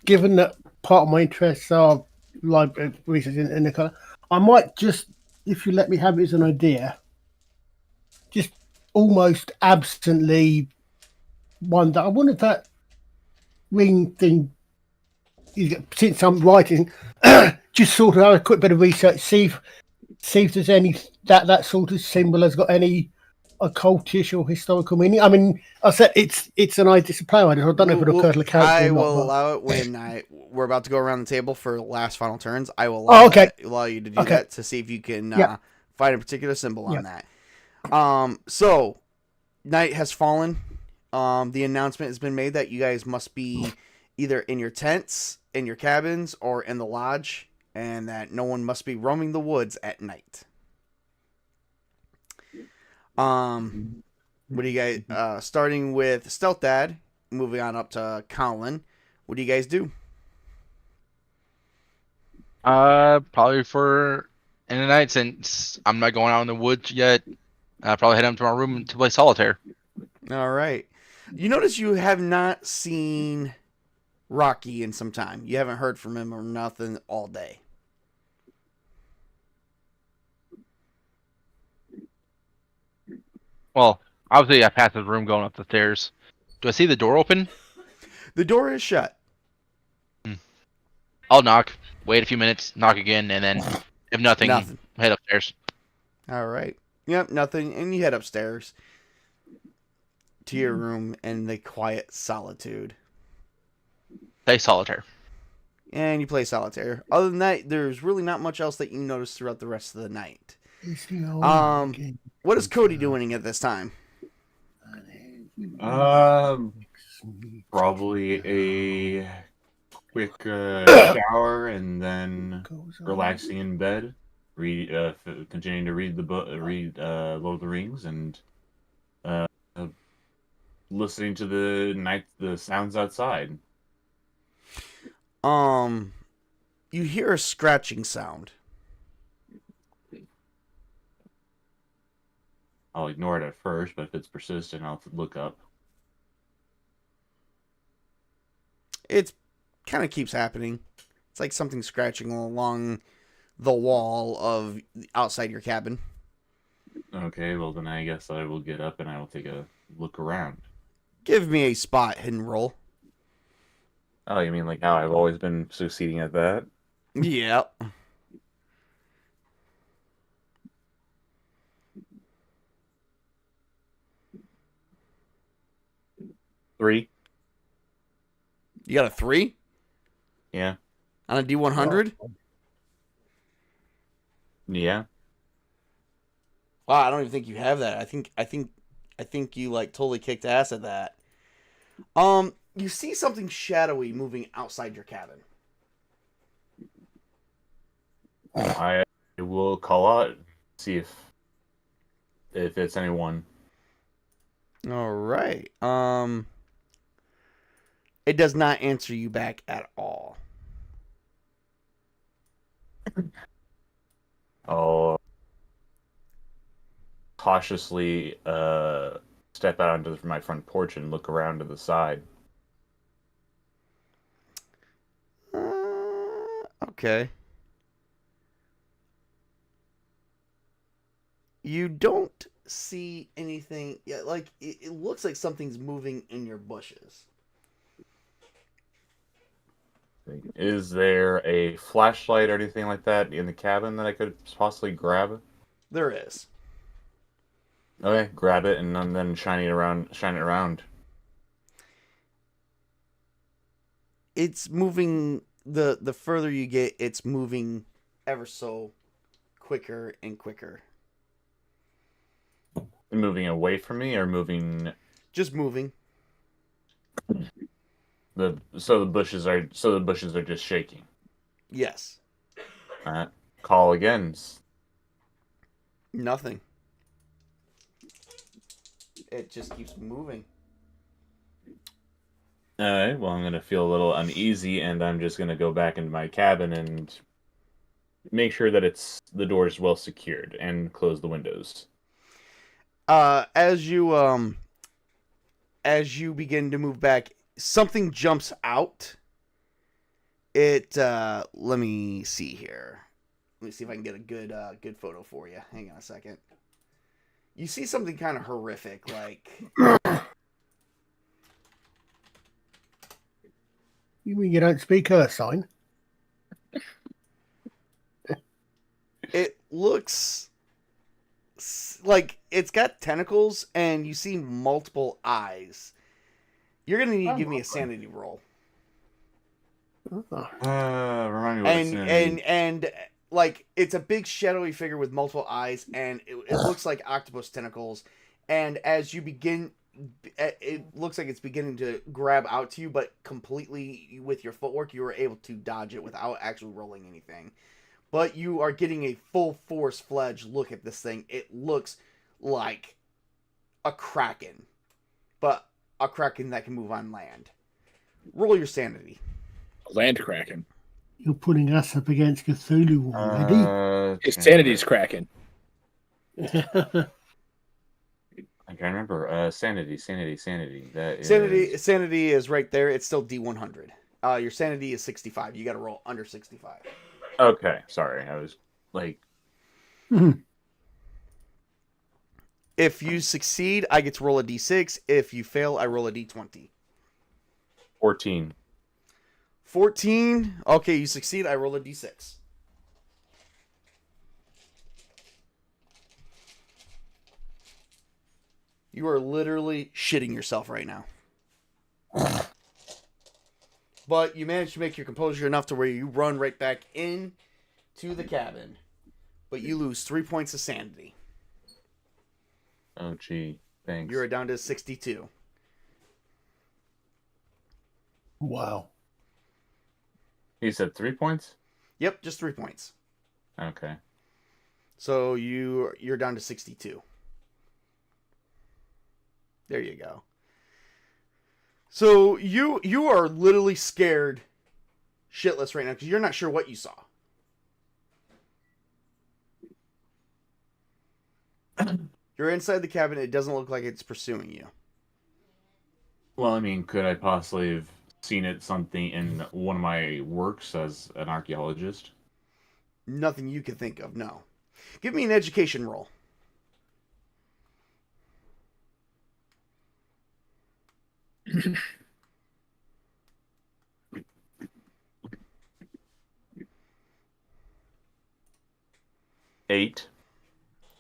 given that part of my interests are library research in the colour, I might just, if you let me have it as an idea, just almost absently wonder. I wonder if that ring thing, since I'm writing, just sort of have a quick bit of research, see if there's any that sort of symbol has got any occultish or historical meaning. I mean, I said it's an idea, it's a play idea. I don't know if it'll occur to the character. I or not, will but... allow it when we're about to go around the table for last final turns. I will allow you to do that to see if you can find a particular symbol on that. So night has fallen. The announcement has been made that you guys must be either in your tents, in your cabins, or in the lodge, and that no one must be roaming the woods at night. What do you guys, starting with Stealth Dad, moving on up to Colin, what do you guys do? Probably for in the night, since I'm not going out in the woods yet, I'll probably head up to my room to play solitaire. All right. You notice you have not seen Rocky in some time. You haven't heard from him or nothing all day. Well, obviously I passed his room going up the stairs. Do I see the door open? The door is shut. I'll knock, wait a few minutes, knock again, and then if nothing, head upstairs. All right. Yep, nothing. And you head upstairs to your room in the quiet solitude. Play solitaire. And you play solitaire. Other than that, there's really not much else that you notice throughout the rest of the night. What is Cody doing at this time? Probably a quick shower and then relaxing in bed. Continuing to read the book, Lord of the Rings, and listening to the sounds outside. You hear a scratching sound. I'll ignore it at first, but if it's persistent, I'll look up. It kind of keeps happening. It's like something scratching along the wall of outside your cabin. Okay, well then I guess I will get up and I will take a look around. Give me a spot hidden roll. Oh, you mean like how I've always been succeeding at that? Yep. Three. You got a 3? Yeah. On a D100? Yeah. Wow, I don't even think you have that. I think you like totally kicked ass at that. You see something shadowy moving outside your cabin. I will call out, see if it's anyone. All right. It does not answer you back at all. I'll cautiously step out onto my front porch and look around to the side. Okay. You don't see anything. Yeah, like it looks like something's moving in your bushes. Is there a flashlight or anything like that in the cabin that I could possibly grab? There is. Okay, grab it and then shine it around. It's moving. The further you get, it's moving ever so quicker and quicker. Moving away from me or moving Just moving. the bushes are just shaking. Yes. Call again. Nothing. It just keeps moving. Alright, well I'm gonna feel a little uneasy and I'm just gonna go back into my cabin and make sure that the door is well secured and close the windows. As you begin to move back, something jumps out. Let me see here. Let me see if I can get a good photo for you. Hang on a second. You see something kind of horrific, like You mean you don't speak Earth sign? it looks like it's got tentacles and you see multiple eyes. You're gonna need to give me a sanity roll. Oh. Remind me what it's in. And like it's a big shadowy figure with multiple eyes, and it looks like octopus tentacles. And as you begin, it looks like it's beginning to grab out to you, but completely with your footwork, you were able to dodge it without actually rolling anything. But you are getting a full force fledged look at this thing. It looks like a kraken, but a kraken that can move on land. Roll your sanity. Land Kraken. You're putting us up against Cthulhu already. His sanity's cracking. I can't remember. Sanity. That Sanity is right there. It's still D100. Your sanity is 65. You got to roll under 65. Okay, sorry. I was like... If you succeed, I get to roll a D6. If you fail, I roll a D20. 14. 14. Okay, you succeed. I roll a D6. You are literally shitting yourself right now. But you managed to make your composure enough to where you run right back in to the cabin. But you lose 3 points of sanity. Oh, gee. Thanks. You're down to 62. Wow. You said 3 points? Yep, just 3 points. Okay. So you're down to 62. There you go. So you are literally scared shitless right now because you're not sure what you saw. You're inside the cabin. It doesn't look like it's pursuing you. Well, I mean, could I possibly have seen it something in one of my works as an archaeologist? Nothing you can think of, no. Give me an education roll. Eight.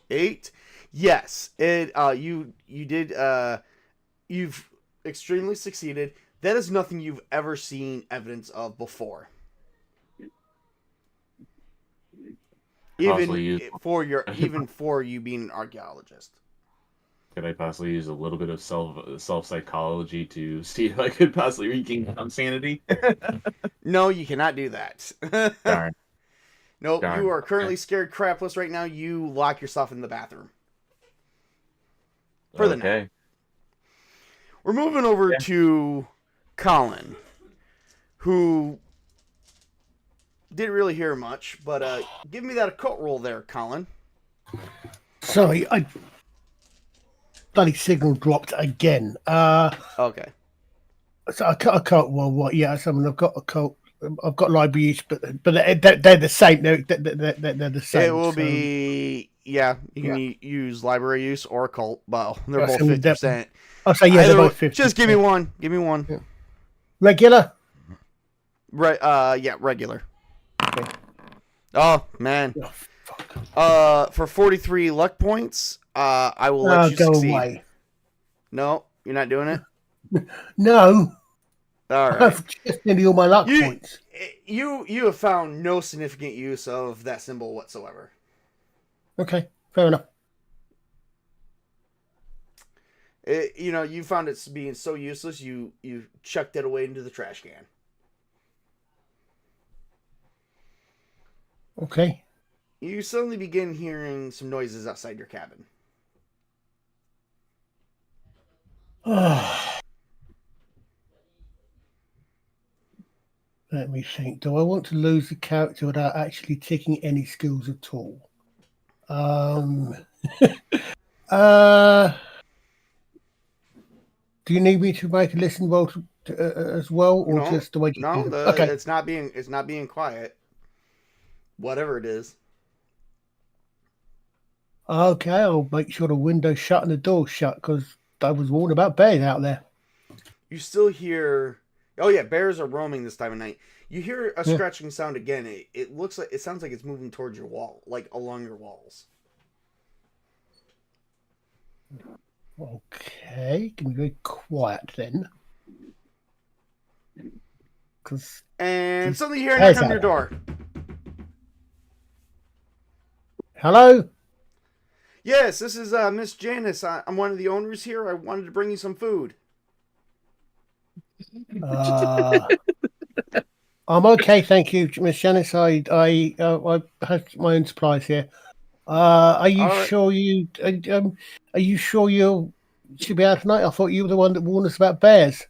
8. Yes, it. You've extremely succeeded. That is nothing you've ever seen evidence of before. Even for you being an archaeologist. Could I possibly use a little bit of self psychology to see if I could possibly regain some sanity? No, you cannot do that. Darn. Nope, Darn. you are Okay. currently scared crapless right now. You lock yourself in the bathroom. For the night. Okay. We're moving over to Colin, who didn't really hear much, but give me that occult roll there, Colin. Sorry, I bloody signal dropped again. Okay. So I can't. Well, what? Yes, I mean I've got a cult. I've got library use, but they're the same. They're the same. It will be, yeah, you can use library use or occult. Well, they're both 50%. I'll say yeah, they're both 50. Just give me one. Give me one. Yeah. Regular? Right, yeah, regular. Okay. Oh, man. Oh, fuck. For 43 luck points, I will let you go succeed. away. No, you're not doing it? No. All right. I've just nearly all my luck points. You have found no significant use of that symbol whatsoever. Okay, fair enough. You found it being so useless, you chucked it away into the trash can. Okay. You suddenly begin hearing some noises outside your cabin. Let me think. Do I want to lose the character without actually taking any skills at all? Do you need me to make a listen roll as well, or No, just the way? No, okay. It's not being quiet. Whatever it is. Okay, I'll make sure the window's shut and the door's shut because I was warned about bears out there. You still hear. Oh yeah, bears are roaming this time of night. You hear a scratching sound again. It sounds like it's moving towards your wall, like along your walls. Okay, can be very quiet then. And suddenly you hear a knock on your door. Hello? Yes, this is Miss Janice. I'm one of the owners here. I wanted to bring you some food. I'm okay, thank you, Miss Janice. I have my own supplies here. Are you sure you should be out tonight? I thought you were the one that warned us about bears.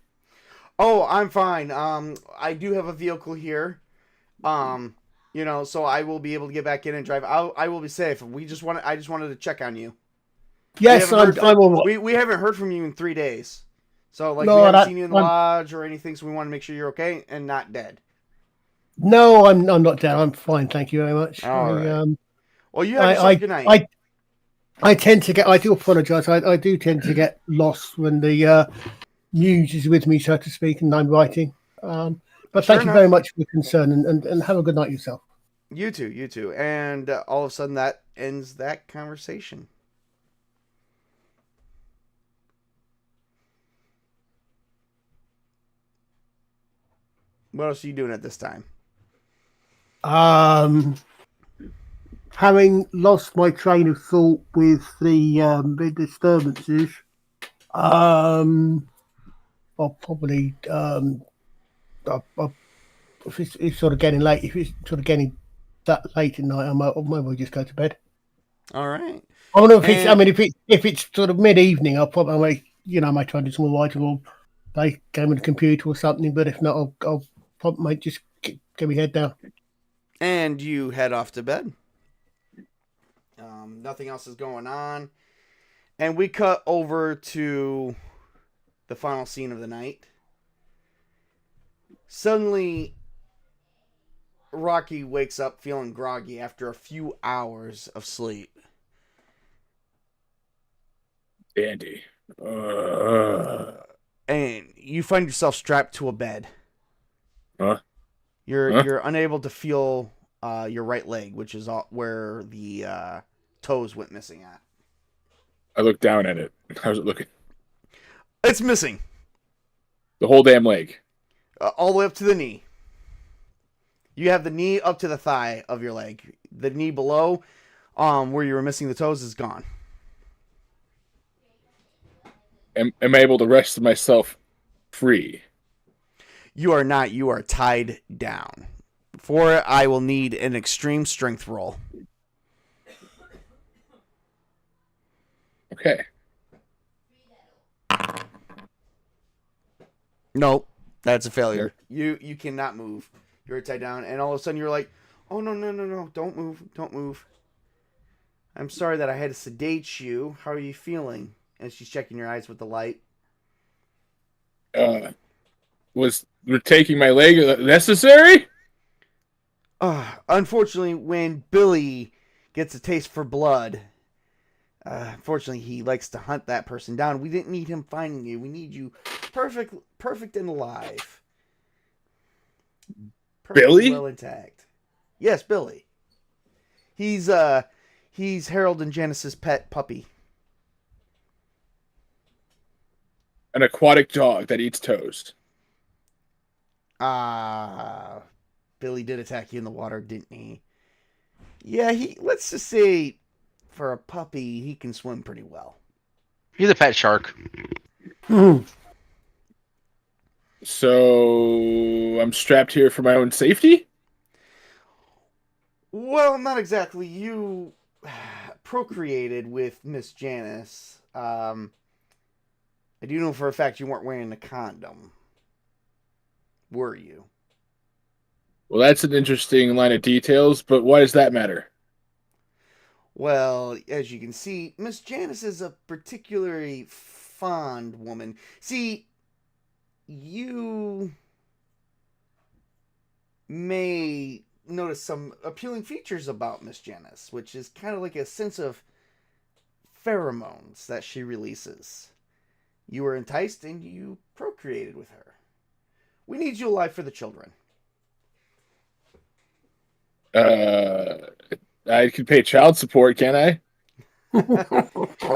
Oh, I'm fine. I do have a vehicle here. So I will be able to get back in and drive. I will be safe. I just wanted to check on you. Yes, I'm all right. We haven't heard from you in 3 days. So we haven't seen you in the lodge or anything, so we want to make sure you're okay and not dead. No, I'm not dead. I'm fine, thank you very much. All right. Well, you have yourself a good night. I do apologise. I do tend to get lost when the news is with me, so to speak, and I'm writing. But thank you very much for your concern, and have a good night yourself. You too. And all of a sudden that ends that conversation. What else are you doing at this time? Having lost my train of thought with the disturbances, I'll probably if it's sort of getting late, if it's sort of getting that late at night, I might well just go to bed. All right. I don't know if it's sort of mid evening, I might try to do some writing or play game on the computer or something. But if not, I'll probably might just get my head down. And you head off to bed. Nothing else is going on, and we cut over to the final scene of the night. Suddenly, Rocky wakes up feeling groggy after a few hours of sleep. Dandy. And you find yourself strapped to a bed. Huh? You're unable to feel your right leg, which is where the toes went missing at. I looked down at it. How's it looking? It's missing. The whole damn leg. All the way up to the knee. You have the knee up to the thigh of your leg. The knee below, where you were missing the toes, is gone. am I able to wrest myself free? You are not. You are tied down. For it, I will need an extreme strength roll. Okay. Nope, that's a failure. You cannot move. You're tied down, and all of a sudden you're like, oh, no, don't move. I'm sorry that I had to sedate you. How are you feeling? And she's checking your eyes with the light. Was taking my leg necessary? Unfortunately, when Billy gets a taste for blood, unfortunately, he likes to hunt that person down. We didn't need him finding you. We need you perfect and alive. Perfect, Billy? well intact. Yes, Billy. He's Harold and Janice's pet puppy. An aquatic dog that eats toes. Billy did attack you in the water, didn't he? Yeah, let's just say for a puppy, he can swim pretty well. He's a pet shark. So I'm strapped here for my own safety? Well, not exactly. You procreated with Miss Janice. I do know for a fact you weren't wearing a condom. Were you? Well, that's an interesting line of details, but why does that matter? Well, as you can see, Miss Janice is a particularly fond woman. See, you may notice some appealing features about Miss Janice, which is kind of like a sense of pheromones that she releases. You were enticed and you procreated with her. We need you alive for the children. I could pay child support, can't I?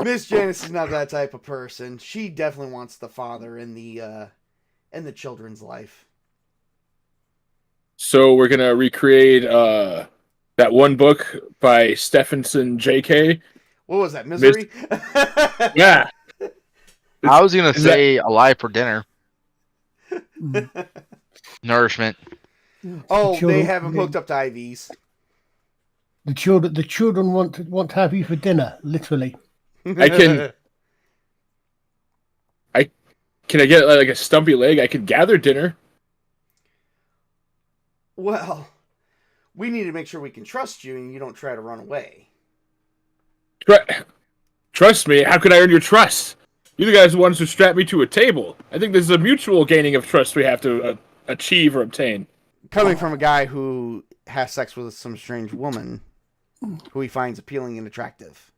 Miss Janice is not that type of person. She definitely wants the father in the children's life. So we're gonna recreate that one book by Stephenson J.K. What was that, Misery? Yeah. I was gonna say alive for dinner. Nourishment. Oh, they have him hooked up to IVs. The children want to have you for dinner, literally. Can I get like a stumpy leg? I could gather dinner. Well, we need to make sure we can trust you and you don't try to run away. Trust me. How could I earn your trust? You're the guys the ones who strapped me to a table. I think this is a mutual gaining of trust we have to achieve or obtain. Coming from a guy who has sex with some strange woman who he finds appealing and attractive.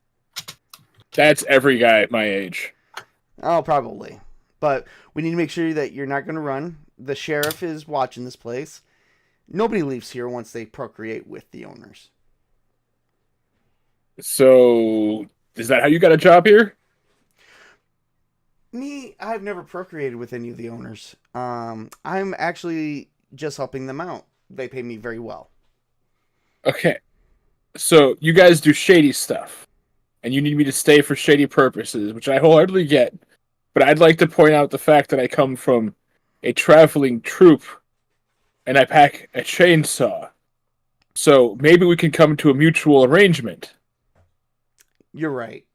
That's every guy at my age. Oh, probably. But we need to make sure that you're not going to run. The sheriff is watching this place. Nobody leaves here once they procreate with the owners. So, is that how you got a job here? Me, I've never procreated with any of the owners. I'm actually just helping them out. They pay me very well. Okay. So, you guys do shady stuff. And you need me to stay for shady purposes, which I wholeheartedly get. But I'd like to point out the fact that I come from a traveling troupe. And I pack a chainsaw. So, maybe we can come to a mutual arrangement. You're right.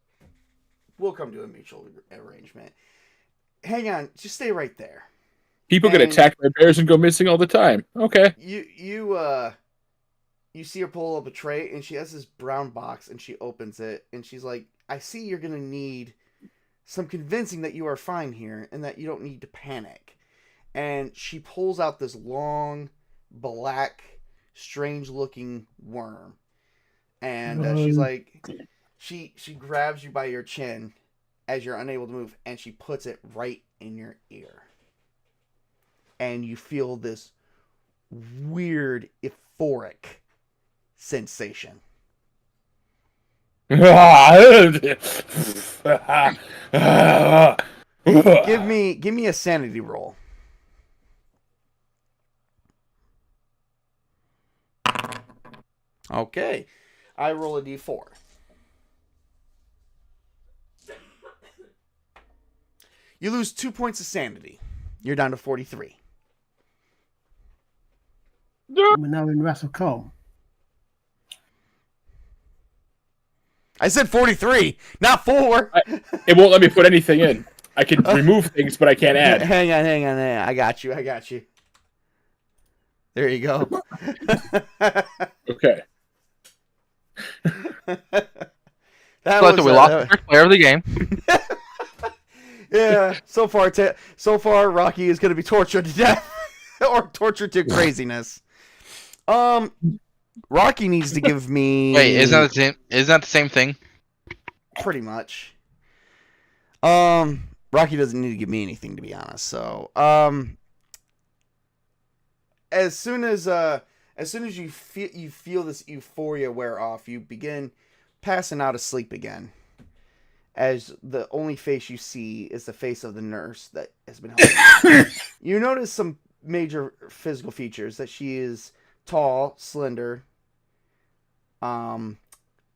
We'll come to a mutual arrangement. Hang on. Just stay right there. People get attacked by bears and go missing all the time. Okay. You see her pull up a tray, and she has this brown box, and she opens it, and she's like, I see you're going to need some convincing that you are fine here, and that you don't need to panic. And she pulls out this long, black, strange-looking worm. And she's like, she grabs you by your chin as you're unable to move, and she puts it right in your ear. And you feel this weird, euphoric sensation. give me a sanity roll. Okay. I roll a d4. You lose 2 points of sanity. You're down to 43. We're now in Wrath of Khan. I said 43, not 4. It won't let me put anything in. I can remove things, but I can't add. Hang on. I got you. There you go. Okay. So we lost the first player of the game. Yeah. So far, Rocky is going to be tortured to death or tortured to craziness. Rocky needs to give me. Wait, isn't that the same thing? Pretty much. Rocky doesn't need to give me anything, to be honest. So, as soon as you feel this euphoria wear off, you begin passing out of sleep again. As the only face you see is the face of the nurse that has been helping. You notice some major physical features: that she is tall, slender,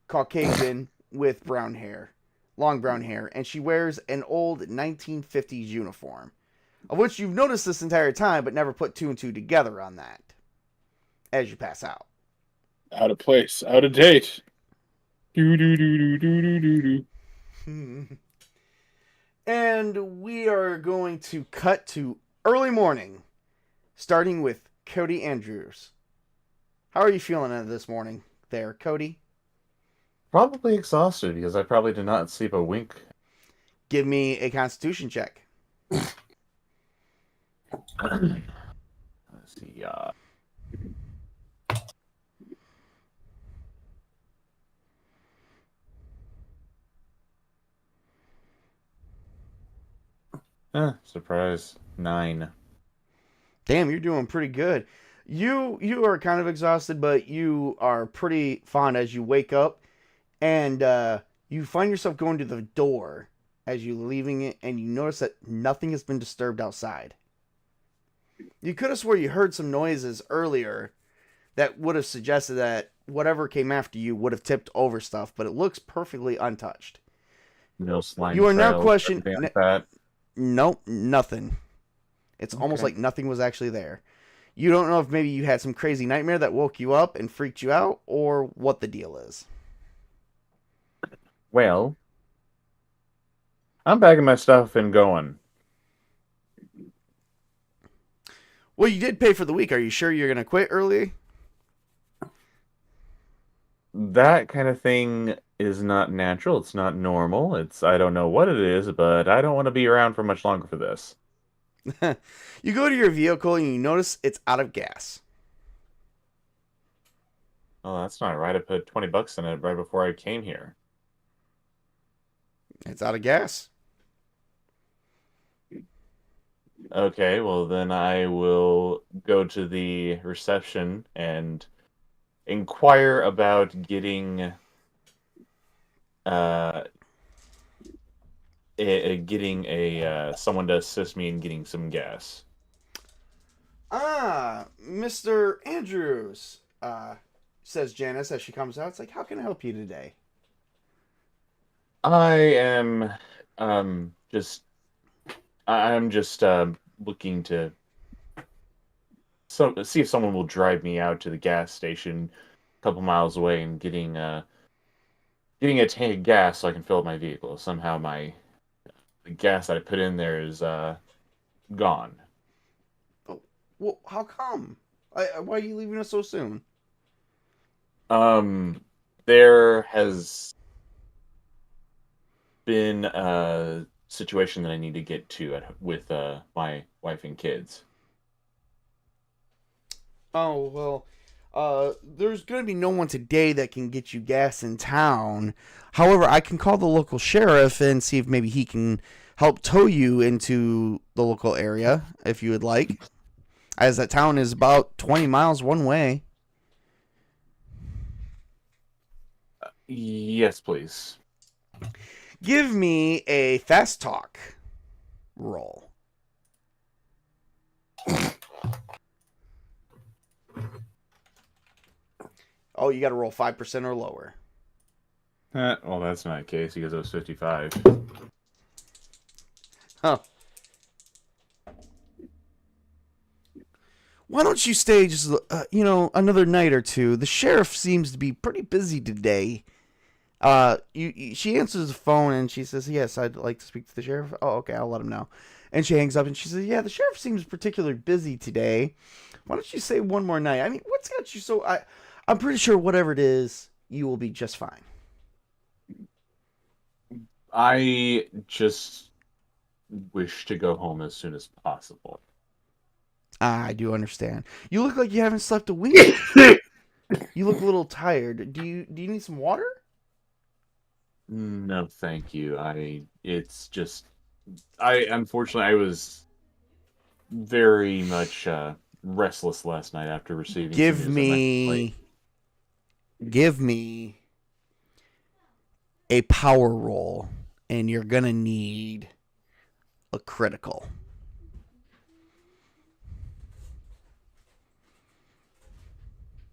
Caucasian with brown hair, long brown hair, and she wears an old 1950s uniform, of which you've noticed this entire time, but never put 2 and 2 together on that. As you pass out, Out of place. Out of date. Do do do do do do do do. And we are going to cut to early morning, starting with Cody Andrews. How are you feeling this morning there, Cody? Probably exhausted because I probably did not sleep a wink. Give me a Constitution check. Let's see. Surprise. 9. Damn, you're doing pretty good. You are kind of exhausted, but you are pretty fine as you wake up, and you find yourself going to the door as you're leaving it, and you notice that nothing has been disturbed outside. You could have swore you heard some noises earlier that would have suggested that whatever came after you would have tipped over stuff, but it looks perfectly untouched. No slime. You are now trails, questioning. anything like that. Nope, nothing. It's almost like nothing was actually there. You don't know if maybe you had some crazy nightmare that woke you up and freaked you out, or what the deal is. Well, I'm bagging my stuff and going. Well, you did pay for the week. Are you sure you're going to quit early? That kind of thing is not natural. It's not normal. I don't know what it is, but I don't want to be around for much longer for this. You go to your vehicle and you notice it's out of gas. Oh, that's not right. I put $20 in it right before I came here. It's out of gas. Okay, well then I will go to the reception and inquire about getting someone to assist me in getting some gas. Mr. Andrews, says Janice as she comes out. It's like, how can I help you today? I'm just looking to see if someone will drive me out to the gas station a couple miles away and getting a tank of gas so I can fill up my vehicle. Somehow the gas that I put in there is gone. Oh, well, how come? Why are you leaving us so soon? There has been a situation that I need to get to with my wife and kids. Oh, well, there's going to be no one today that can get you gas in town. However, I can call the local sheriff and see if maybe he can help tow you into the local area, if you would like. As that town is about 20 miles one way. Yes, please. Give me a fast talk roll. Oh, you got to roll 5% or lower. Well, that's not the case because it was 55. Huh. why don't you stay just, another night or two? The sheriff seems to be pretty busy today. She answers the phone and she says, yes, I'd like to speak to the sheriff. Oh, okay, I'll let him know. And she hangs up and she says, yeah, the sheriff seems particularly busy today. Why don't you stay one more night? I mean, what's got you so... I'm pretty sure whatever it is, you will be just fine. I just wish to go home as soon as possible. I do understand. You look like you haven't slept a wink. You look a little tired. Do you need some water? No, thank you. Unfortunately, I was very much restless last night after receiving Give some news. me a power roll, and you're gonna need a critical.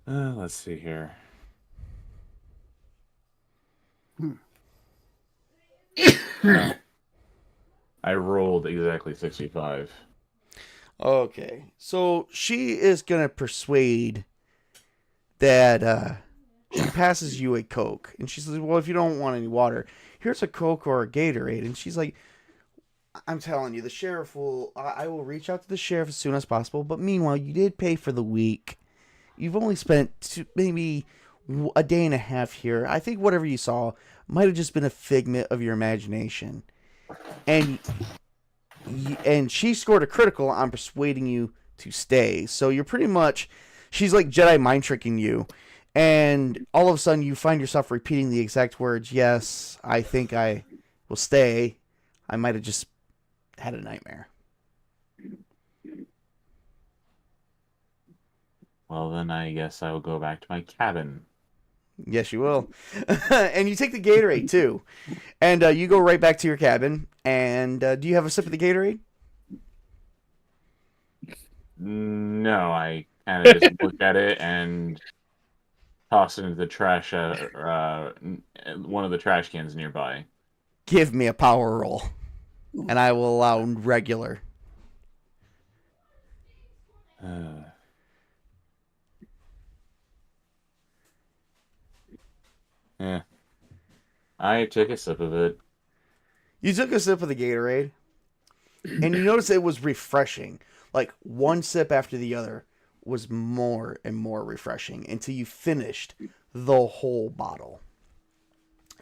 Let's see here. I rolled exactly 65. Okay, so she is gonna persuade that she passes you a Coke, and she says, "Well, if you don't want any water, here's a Coke or a Gatorade." And she's like, "I'm telling you, the sheriff will. I will reach out to the sheriff as soon as possible. But meanwhile, you did pay for the week. You've only spent maybe a day and a half here. I think whatever you saw might have just been a figment of your imagination." And she scored a critical on persuading you to stay. So you're pretty much, she's like Jedi mind tricking you. And all of a sudden you find yourself repeating the exact words, "Yes, I think I will stay. I might have just had a nightmare." Well, then I guess I will go back to my cabin. Yes, you will. And you take the Gatorade, too. And you go right back to your cabin. And do you have a sip of the Gatorade? No, I kind of just look at it and toss it into the trash, one of the trash cans nearby. Give me a power roll. And I will allow regular. Yeah. I took a sip of it. You took a sip of the Gatorade, and you noticed it was refreshing. Like, one sip after the other was more and more refreshing until you finished the whole bottle.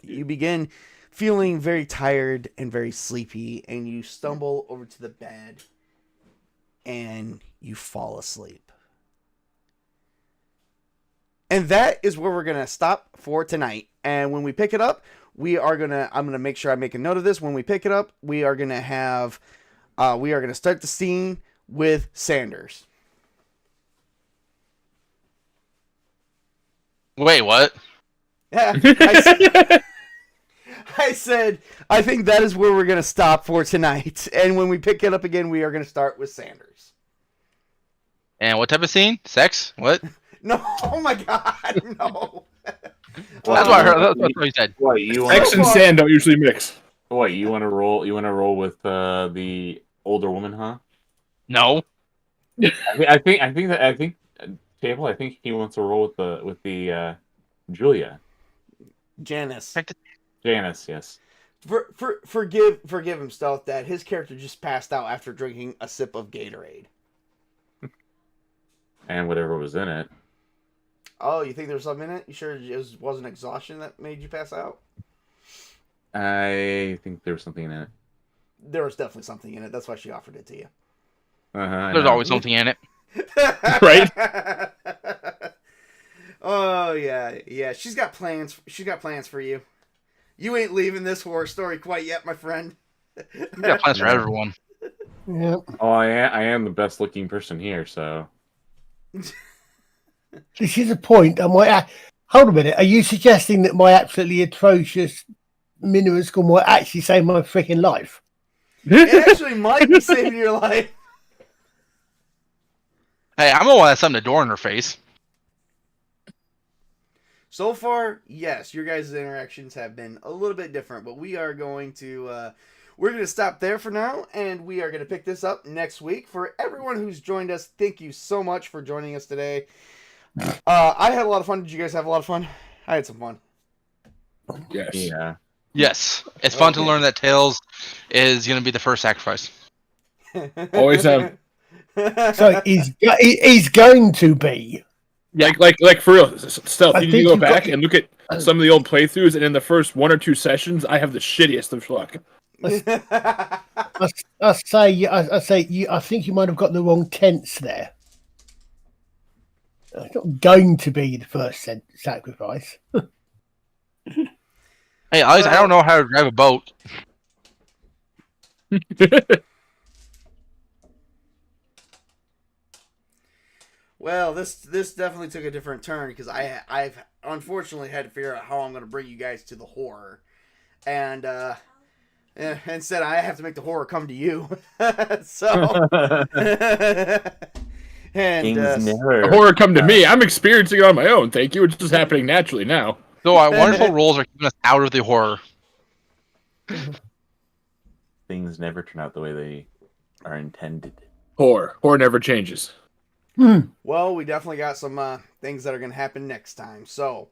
You begin feeling very tired and very sleepy, and you stumble over to the bed, and you fall asleep. And that is where we're going to stop for tonight. And when we pick it up, I'm going to make sure I make a note of this. When we pick it up, we are going to start the scene with Sanders. Wait, what? Yeah, I said, I think that is where we're going to stop for tonight. And when we pick it up again, we are going to start with Sanders. And what type of scene? Sex? What? No, oh my God, no. That's what I heard. That's what he said. What you X and sand don't usually mix. What you want to roll? You want to roll with the older woman, huh? No. I think Table. I think he wants to roll with the Julia. Janice. Janice, yes. Forgive him, Stealth, that his character just passed out after drinking a sip of Gatorade. And whatever was in it. Oh, you think there's something in it? You sure it wasn't exhaustion that made you pass out? I think there was something in it. There was definitely something in it. That's why she offered it to you. There's always something in it. Right? Oh yeah. She's got plans. She's got plans for you. You ain't leaving this horror story quite yet, my friend. We got plans for everyone. Yeah. Oh, I am the best looking person here, so. This is a point. Hold a minute. Are you suggesting that my absolutely atrocious minimum score might actually save my freaking life? It actually might be saving your life. Hey, I'm the one that slammed the door in her face. So far, yes, your guys' interactions have been a little bit different, but we are going to we're going to stop there for now, and we are going to pick this up next week. For everyone who's joined us, thank you so much for joining us today. I had a lot of fun. Did you guys have a lot of fun? I had some fun. Yes. Yeah. Yes, it's fun to Okay. learn that Tails is going to be the first sacrifice. Always have. So he's going to be. Like for real, Stealth, I you need to think go you've got- back and look at some of the old playthroughs, and in the first 1 or 2 sessions, I have the shittiest of luck. I think you might have got the wrong tense there. It's not going to be the first sacrifice. Hey, at least I don't know how to drive a boat. Well, this definitely took a different turn because I've unfortunately had to figure out how I'm going to bring you guys to the horror, and instead I have to make the horror come to you. So, and Things The never. horror come to me. I'm experiencing it on my own. Thank you. It's just happening naturally now. So our wonderful rules are keeping us out of the horror. Things never turn out the way they are intended. Horror never changes. well, we definitely got some things that are going to happen next time. So,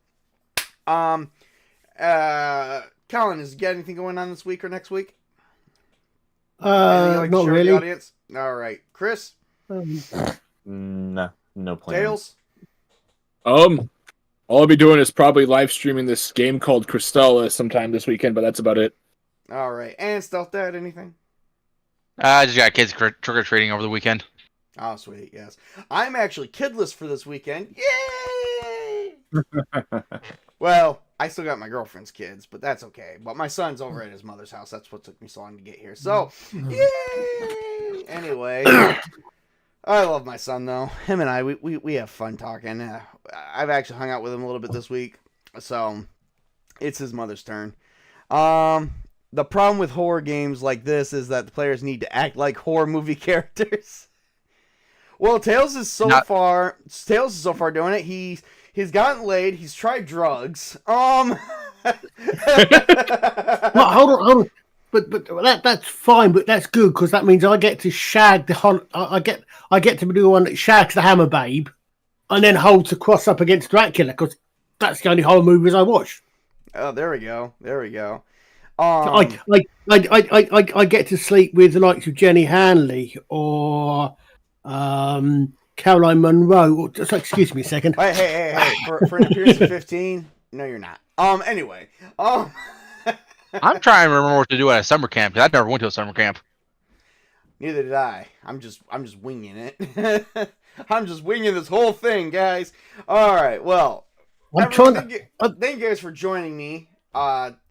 Colin, has you got anything going on this week or next week? Anything you'd like to Not share with really. the audience? All right, Chris, No plans. Tails. All I'll be doing is probably live streaming this game called Crystalla sometime this weekend, but that's about it. All right, and Stealth Dad, anything? I just got kids trick or treating over the weekend. Oh, sweet, yes. I'm actually kidless for this weekend. Yay! Well, I still got my girlfriend's kids, but that's okay. But my son's over at his mother's house. That's what took me so long to get here. So, yay! Anyway, I love my son, though. Him and I, we have fun talking. I've actually hung out with him a little bit this week. So, it's his mother's turn. The problem with horror games like this is that the players need to act like horror movie characters. Well, Tails is so far doing it. He's gotten laid. He's tried drugs. No, hold on. But that's fine. But that's good because that means I get to shag I get to be the one that shags the Hammer Babe, and then holds the cross up against Dracula because that's the only horror movies I watch. Oh, there we go. I get to sleep with the likes of Jenny Hanley or Caroline Munro. Or, just excuse me a second. Hey! For an appearance of 15, no, you're not. Anyway, I'm trying to remember what to do at a summer camp because I never went to a summer camp. Neither did I. I'm just winging it. I'm just winging this whole thing, guys. All right. Well, thank you guys for joining me.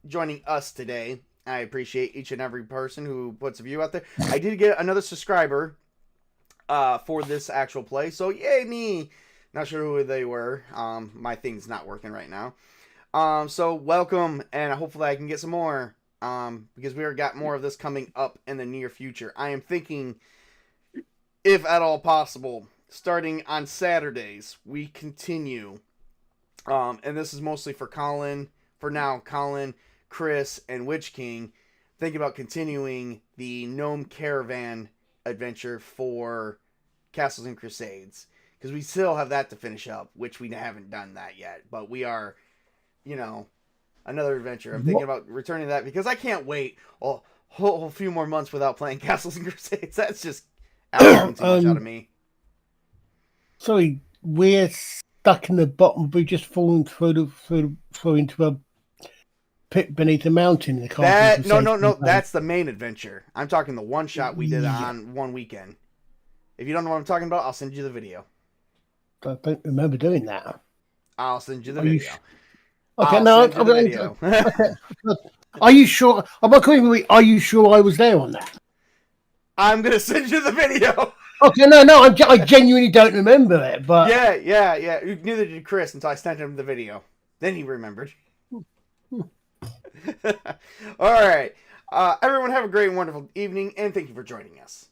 Joining us today. I appreciate each and every person who puts a view out there. I did get another subscriber for this actual play, so yay me. Not sure who they were. My thing's not working right now. So welcome, and hopefully I can get some more. Because we got more of this coming up in the near future. I am thinking, if at all possible, starting on Saturdays, we continue. And this is mostly for Colin. For now, Colin, Chris, and Witch King. Think about continuing the Gnome Caravan adventure for Castles and Crusades. Because we still have that to finish up, which we haven't done that yet. But we are, another adventure. I'm thinking about returning to that because I can't wait a whole few more months without playing Castles and Crusades. That's just asking too much out of me. Sorry, we're stuck in the bottom. We're just falling through into a pit beneath a mountain. No. That's the main adventure. I'm talking the one shot we did on one weekend. If you don't know what I'm talking about, I'll send you the video. I don't remember doing that. I'll send you the video. Okay, no. Are you sure? Are you sure I was there on that? I'm gonna send you the video. Okay, no. I genuinely don't remember it, but yeah. Neither did Chris until I sent him the video. Then he remembered. All right, everyone, have a great and wonderful evening, and thank you for joining us.